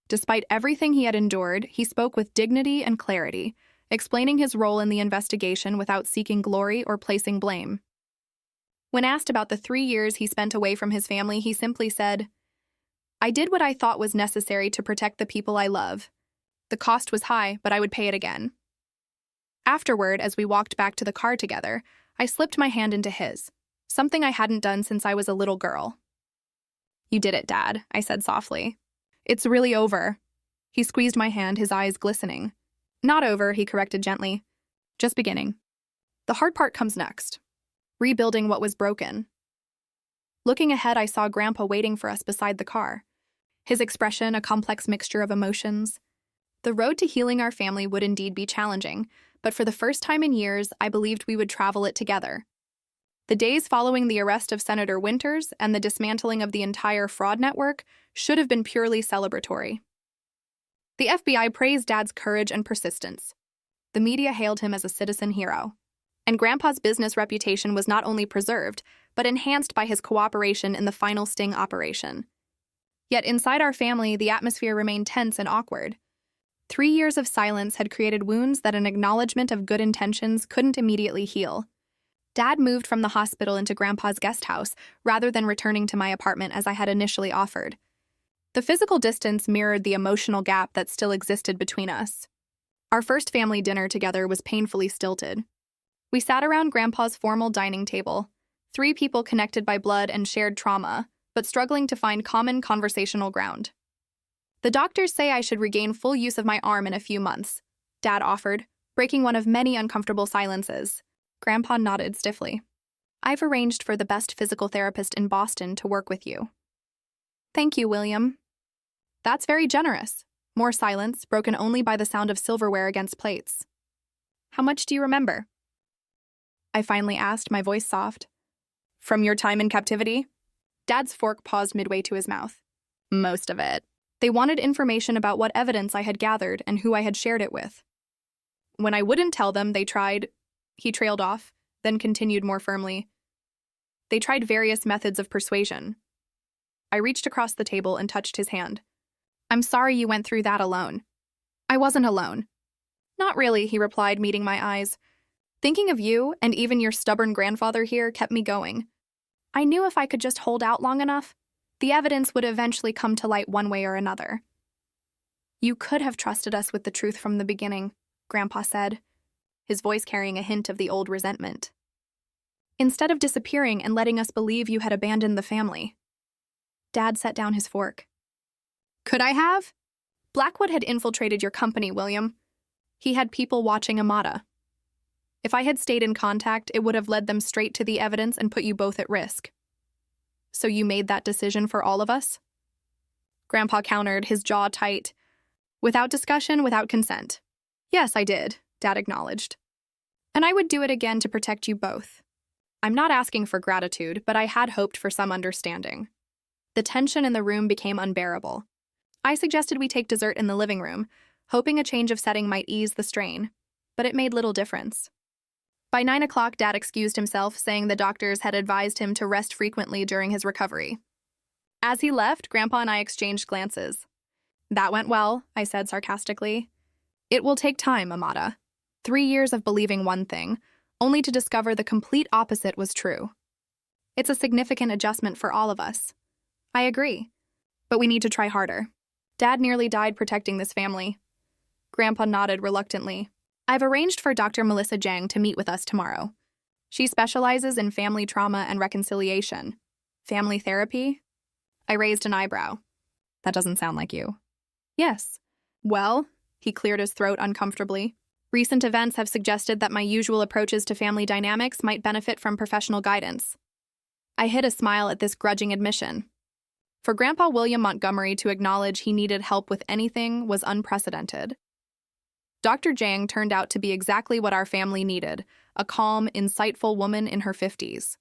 Despite everything he had endured, he spoke with dignity and clarity, explaining his role in the investigation without seeking glory or placing blame. When asked about the 3 years he spent away from his family, he simply said, "I did what I thought was necessary to protect the people I love. The cost was high, but I would pay it again." Afterward, as we walked back to the car together, I slipped my hand into his, something I hadn't done since I was a little girl. "You did it, Dad," I said softly. "It's really over." He squeezed my hand, his eyes glistening. "Not over," he corrected gently. "Just beginning. The hard part comes next. Rebuilding what was broken." Looking ahead, I saw Grandpa waiting for us beside the car. His expression a complex mixture of emotions. The road to healing our family would indeed be challenging, but for the first time in years, I believed we would travel it together. The days following the arrest of Senator Winters and the dismantling of the entire fraud network should have been purely celebratory. The FBI praised Dad's courage and persistence. The media hailed him as a citizen hero. And Grandpa's business reputation was not only preserved, but enhanced by his cooperation in the final sting operation. Yet inside our family, the atmosphere remained tense and awkward. 3 years of silence had created wounds that an acknowledgement of good intentions couldn't immediately heal. Dad moved from the hospital into Grandpa's guest house rather than returning to my apartment as I had initially offered. The physical distance mirrored the emotional gap that still existed between us. Our first family dinner together was painfully stilted. We sat around Grandpa's formal dining table, 3 people connected by blood and shared trauma, but struggling to find common conversational ground. "The doctors say I should regain full use of my arm in a few months," Dad offered, breaking one of many uncomfortable silences. Grandpa nodded stiffly. "I've arranged for the best physical therapist in Boston to work with you." "Thank you, William." "That's very generous." More silence, broken only by the sound of silverware against plates. "How much do you remember?" I finally asked, my voice soft. "From your time in captivity?" Dad's fork paused midway to his mouth. "Most of it." They wanted information about what evidence I had gathered and who I had shared it with. When I wouldn't tell them, they tried... He trailed off, then continued more firmly. "They tried various methods of persuasion." I reached across the table and touched his hand. "I'm sorry you went through that alone." "I wasn't alone." "Not really," he replied, meeting my eyes. "Thinking of you, and even your stubborn grandfather here, kept me going. I knew if I could just hold out long enough, the evidence would eventually come to light one way or another." "You could have trusted us with the truth from the beginning," Grandpa said, his voice carrying a hint of the old resentment. "Instead of disappearing and letting us believe you had abandoned the family." Dad set down his fork. "Could I have? Blackwood had infiltrated your company, William. He had people watching Amata. If I had stayed in contact, it would have led them straight to the evidence and put you both at risk." "So you made that decision for all of us?" Grandpa countered, his jaw tight. "Without discussion, without consent." "Yes, I did," Dad acknowledged. "And I would do it again to protect you both. I'm not asking for gratitude, but I had hoped for some understanding." The tension in the room became unbearable. I suggested we take dessert in the living room, hoping a change of setting might ease the strain, but it made little difference. By 9 o'clock, Dad excused himself, saying the doctors had advised him to rest frequently during his recovery. As he left, Grandpa and I exchanged glances. "That went well," I said sarcastically. "It will take time, Amata. 3 years of believing one thing, only to discover the complete opposite was true. It's a significant adjustment for all of us." "I agree. But we need to try harder. Dad nearly died protecting this family." Grandpa nodded reluctantly. I've arranged for Dr. Melissa Jang to meet with us tomorrow. She specializes in family trauma and reconciliation. Family therapy? I raised an eyebrow. That doesn't sound like you. Yes. Well, he cleared his throat uncomfortably. Recent events have suggested that my usual approaches to family dynamics might benefit from professional guidance. I hid a smile at this grudging admission. For Grandpa William Montgomery to acknowledge he needed help with anything was unprecedented. Dr. Jang turned out to be exactly what our family needed, a calm, insightful woman in her 50s.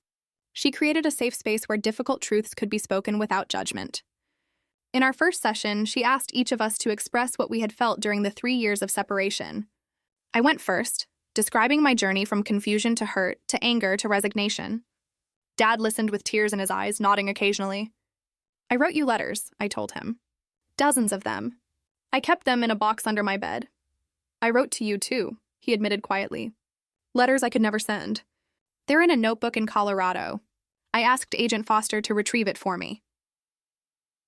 She created a safe space where difficult truths could be spoken without judgment. In our first session, she asked each of us to express what we had felt during the 3 years of separation. I went first, describing my journey from confusion to hurt to anger to resignation. Dad listened with tears in his eyes, nodding occasionally. I wrote you letters, I told him. Dozens of them. I kept them in a box under my bed. I wrote to you, too, he admitted quietly. Letters I could never send. They're in a notebook in Colorado. I asked Agent Foster to retrieve it for me.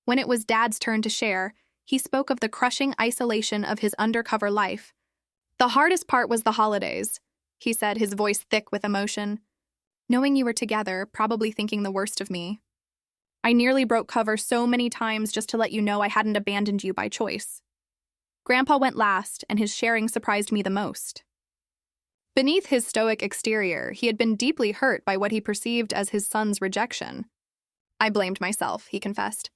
When it was Dad's turn to share, he spoke of the crushing isolation of his undercover life. The hardest part was the holidays, he said, his voice thick with emotion. Knowing you were together, probably thinking the worst of me. I nearly broke cover so many times just to let you know I hadn't abandoned you by choice. Grandpa went last, and his sharing surprised me the most. Beneath his stoic exterior, he had been deeply hurt by what he perceived as his son's rejection. I blamed myself, he confessed.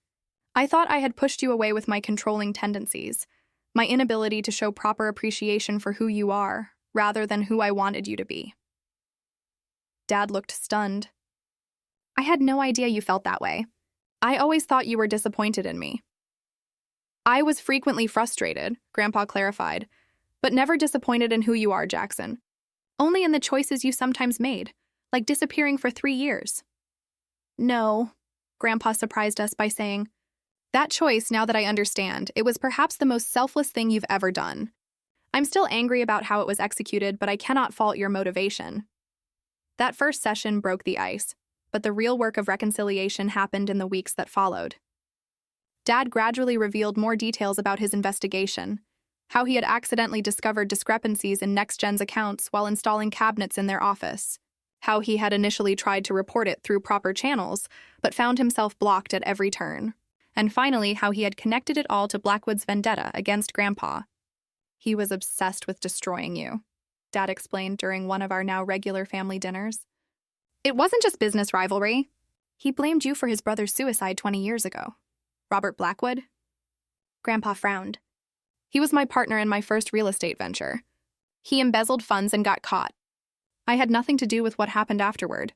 I thought I had pushed you away with my controlling tendencies, my inability to show proper appreciation for who you are, rather than who I wanted you to be. Dad looked stunned. I had no idea you felt that way. I always thought you were disappointed in me. I was frequently frustrated, Grandpa clarified, but never disappointed in who you are, Jackson. Only in the choices you sometimes made, like disappearing for 3 years. No, Grandpa surprised us by saying, that choice, now that I understand, it was perhaps the most selfless thing you've ever done. I'm still angry about how it was executed, but I cannot fault your motivation. That first session broke the ice, but the real work of reconciliation happened in the weeks that followed. Dad gradually revealed more details about his investigation, how he had accidentally discovered discrepancies in NextGen's accounts while installing cabinets in their office, how he had initially tried to report it through proper channels, but found himself blocked at every turn, and finally how he had connected it all to Blackwood's vendetta against Grandpa. He was obsessed with destroying you, Dad explained during one of our now regular family dinners. It wasn't just business rivalry. He blamed you for his brother's suicide 20 years ago. Robert Blackwood? Grandpa frowned. He was my partner in my first real estate venture. He embezzled funds and got caught. I had nothing to do with what happened afterward.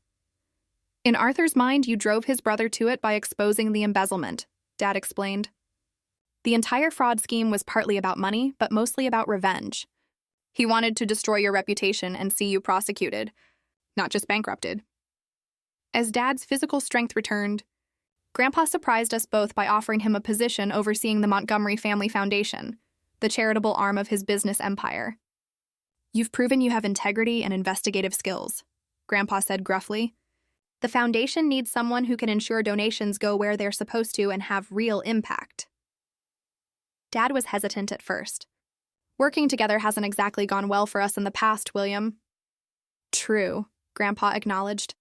In Arthur's mind, you drove his brother to it by exposing the embezzlement, Dad explained. The entire fraud scheme was partly about money, but mostly about revenge. He wanted to destroy your reputation and see you prosecuted, not just bankrupted. As Dad's physical strength returned, Grandpa surprised us both by offering him a position overseeing the Montgomery Family Foundation, the charitable arm of his business empire. You've proven you have integrity and investigative skills, Grandpa said gruffly. The foundation needs someone who can ensure donations go where they're supposed to and have real impact. Dad was hesitant at first. Working together hasn't exactly gone well for us in the past, William. True, Grandpa acknowledged.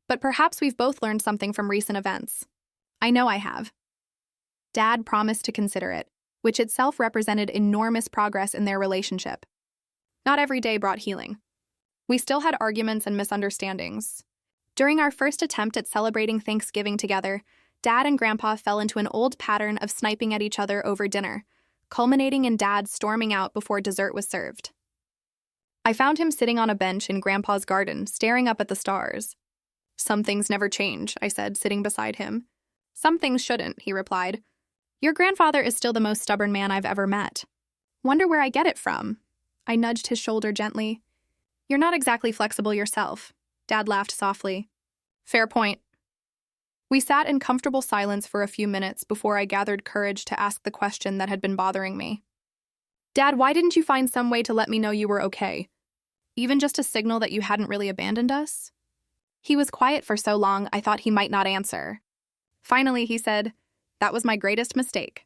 But perhaps we've both learned something from recent events. I know I have. Dad promised to consider it, which itself represented enormous progress in their relationship. Not every day brought healing. We still had arguments and misunderstandings. During our first attempt at celebrating Thanksgiving together, Dad and Grandpa fell into an old pattern of sniping at each other over dinner, culminating in Dad storming out before dessert was served. I found him sitting on a bench in Grandpa's garden, staring up at the stars. Some things never change, I said, sitting beside him. Some things shouldn't, he replied. Your grandfather is still the most stubborn man I've ever met. Wonder where I get it from. I nudged his shoulder gently. You're not exactly flexible yourself. Dad laughed softly. Fair point. We sat in comfortable silence for a few minutes before I gathered courage to ask the question that had been bothering me. Dad, why didn't you find some way to let me know you were okay? Even just a signal that you hadn't really abandoned us? He was quiet for so long I thought he might not answer. Finally, he said, that was my greatest mistake.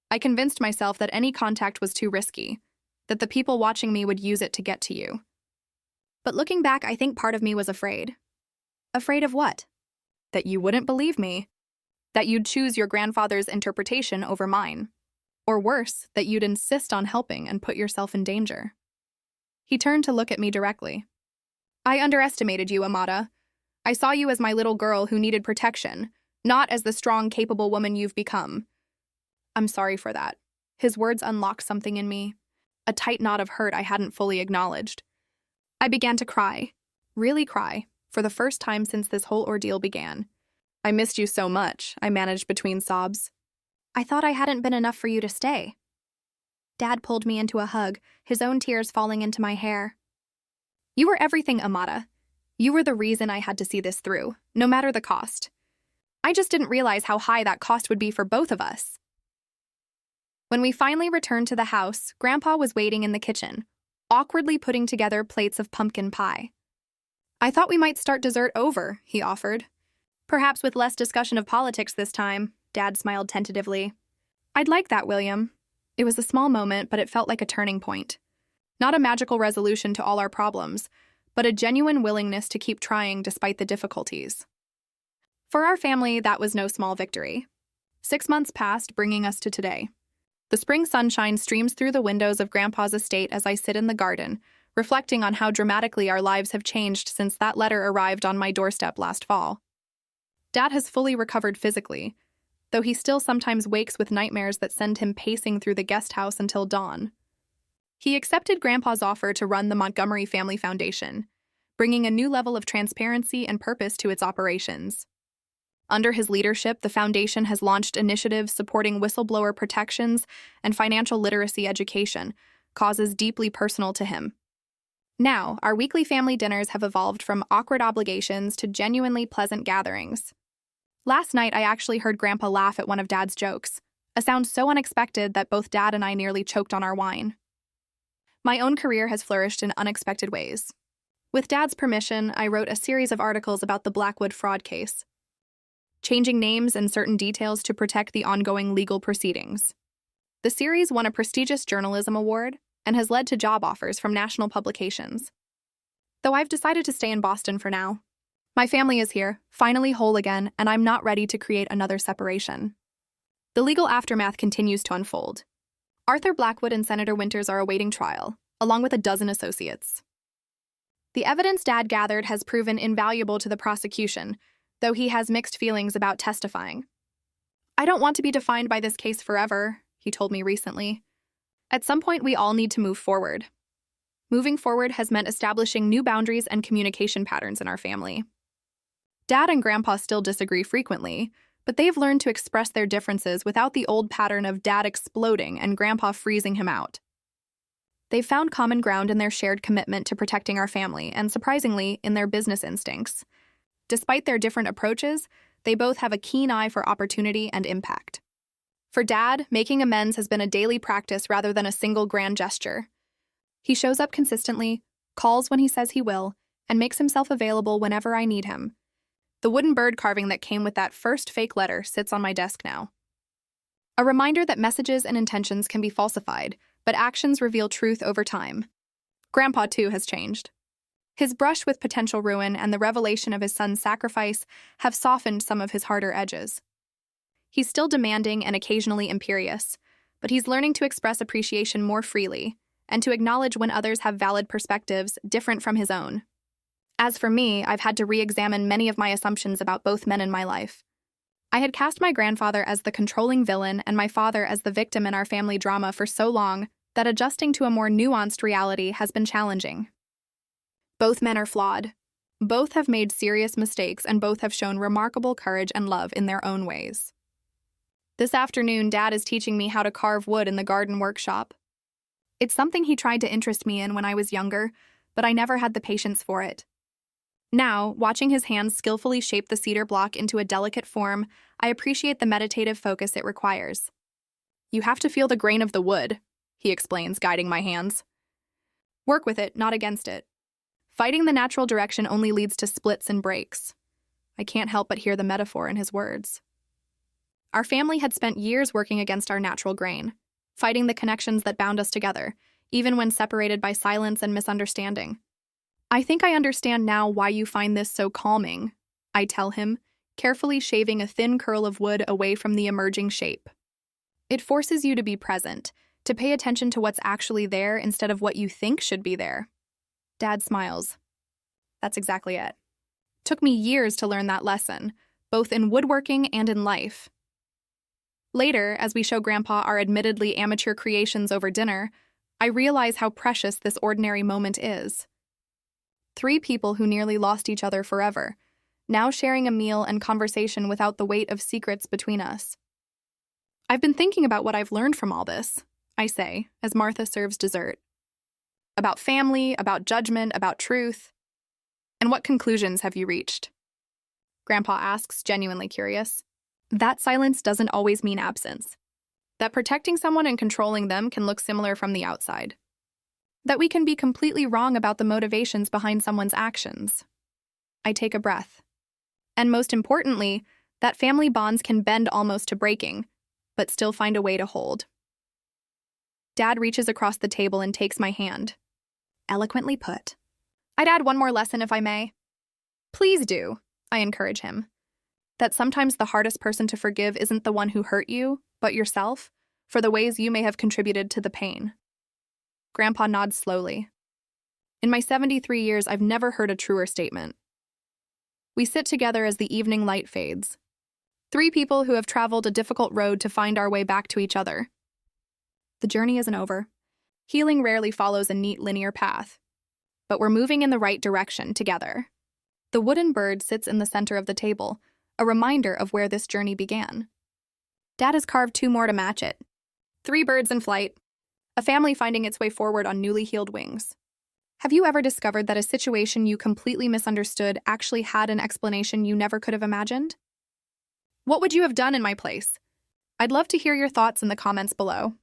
I convinced myself that any contact was too risky. that the people watching me would use it to get to you. But looking back, I think part of me was afraid. Afraid of what? That you wouldn't believe me. That you'd choose your grandfather's interpretation over mine. Or worse, that you'd insist on helping and put yourself in danger. He turned to look at me directly. I underestimated you, Amata. I saw you as my little girl who needed protection, not as the strong, capable woman you've become. I'm sorry for that. His words unlocked something in me, a tight knot of hurt I hadn't fully acknowledged. I began to cry, really cry, for the first time since this whole ordeal began. I missed you so much, I managed between sobs. I thought I hadn't been enough for you to stay. Dad pulled me into a hug, his own tears falling into my hair. You were everything, Amata. You were the reason I had to see this through, no matter the cost. I just didn't realize how high that cost would be for both of us. When we finally returned to the house, Grandpa was waiting in the kitchen, awkwardly putting together plates of pumpkin pie. I thought we might start dessert over, he offered. Perhaps with less discussion of politics this time, Dad smiled tentatively. I'd like that, William. It was a small moment, but it felt like a turning point. Not a magical resolution to all our problems, but a genuine willingness to keep trying despite the difficulties. For our family, that was no small victory. 6 months passed, bringing us to today. The spring sunshine streams through the windows of Grandpa's estate as I sit in the garden, reflecting on how dramatically our lives have changed since that letter arrived on my doorstep last fall. Dad has fully recovered physically, though he still sometimes wakes with nightmares that send him pacing through the guest house until dawn. He accepted Grandpa's offer to run the Montgomery Family Foundation, bringing a new level of transparency and purpose to its operations. Under his leadership, the foundation has launched initiatives supporting whistleblower protections and financial literacy education, causes deeply personal to him. Now, our weekly family dinners have evolved from awkward obligations to genuinely pleasant gatherings. Last night, I actually heard Grandpa laugh at one of Dad's jokes, a sound so unexpected that both Dad and I nearly choked on our wine. My own career has flourished in unexpected ways. With Dad's permission, I wrote a series of articles about the Blackwood fraud case, changing names and certain details to protect the ongoing legal proceedings. The series won a prestigious journalism award and has led to job offers from national publications. Though I've decided to stay in Boston for now. My family is here, finally whole again, and I'm not ready to create another separation. The legal aftermath continues to unfold. Arthur Blackwood and Senator Winters are awaiting trial, along with a dozen associates. The evidence Dad gathered has proven invaluable to the prosecution, though he has mixed feelings about testifying. I don't want to be defined by this case forever, he told me recently. At some point, we all need to move forward. Moving forward has meant establishing new boundaries and communication patterns in our family. Dad and Grandpa still disagree frequently, but they've learned to express their differences without the old pattern of Dad exploding and Grandpa freezing him out. They've found common ground in their shared commitment to protecting our family and, surprisingly, in their business instincts. Despite their different approaches, they both have a keen eye for opportunity and impact. For Dad, making amends has been a daily practice rather than a single grand gesture. He shows up consistently, calls when he says he will, and makes himself available whenever I need him. The wooden bird carving that came with that first fake letter sits on my desk now. A reminder that messages and intentions can be falsified, but actions reveal truth over time. Grandpa, too, has changed. His brush with potential ruin and the revelation of his son's sacrifice have softened some of his harder edges. He's still demanding and occasionally imperious, but he's learning to express appreciation more freely and to acknowledge when others have valid perspectives different from his own. As for me, I've had to re-examine many of my assumptions about both men in my life. I had cast my grandfather as the controlling villain and my father as the victim in our family drama for so long that adjusting to a more nuanced reality has been challenging. Both men are flawed. Both have made serious mistakes and both have shown remarkable courage and love in their own ways. This afternoon, Dad is teaching me how to carve wood in the garden workshop. It's something he tried to interest me in when I was younger, but I never had the patience for it. Now, watching his hands skillfully shape the cedar block into a delicate form, I appreciate the meditative focus it requires. You have to feel the grain of the wood, he explains, guiding my hands. Work with it, not against it. Fighting the natural direction only leads to splits and breaks. I can't help but hear the metaphor in his words. Our family had spent years working against our natural grain, fighting the connections that bound us together, even when separated by silence and misunderstanding. I think I understand now why you find this so calming, I tell him, carefully shaving a thin curl of wood away from the emerging shape. It forces you to be present, to pay attention to what's actually there instead of what you think should be there. Dad smiles. That's exactly it. Took me years to learn that lesson, both in woodworking and in life. Later, as we show Grandpa our admittedly amateur creations over dinner, I realize how precious this ordinary moment is. 3 people who nearly lost each other forever, now sharing a meal and conversation without the weight of secrets between us. I've been thinking about what I've learned from all this, I say, as Martha serves dessert. About family, about judgment, about truth. And what conclusions have you reached? Grandpa asks, genuinely curious. That silence doesn't always mean absence. That protecting someone and controlling them can look similar from the outside. That we can be completely wrong about the motivations behind someone's actions. I take a breath. And most importantly, that family bonds can bend almost to breaking, but still find a way to hold. Dad reaches across the table and takes my hand. Eloquently put. I'd add one more lesson if I may. Please do, I encourage him. That sometimes the hardest person to forgive isn't the one who hurt you, but yourself, for the ways you may have contributed to the pain. Grandpa nods slowly. In my 73 years, I've never heard a truer statement. We sit together as the evening light fades. 3 people who have traveled a difficult road to find our way back to each other. The journey isn't over. Healing rarely follows a neat linear path. But we're moving in the right direction together. The wooden bird sits in the center of the table, a reminder of where this journey began. Dad has carved 2 more to match it. 3 birds in flight, a family finding its way forward on newly healed wings. Have you ever discovered that a situation you completely misunderstood actually had an explanation you never could have imagined? What would you have done in my place? I'd love to hear your thoughts in the comments below.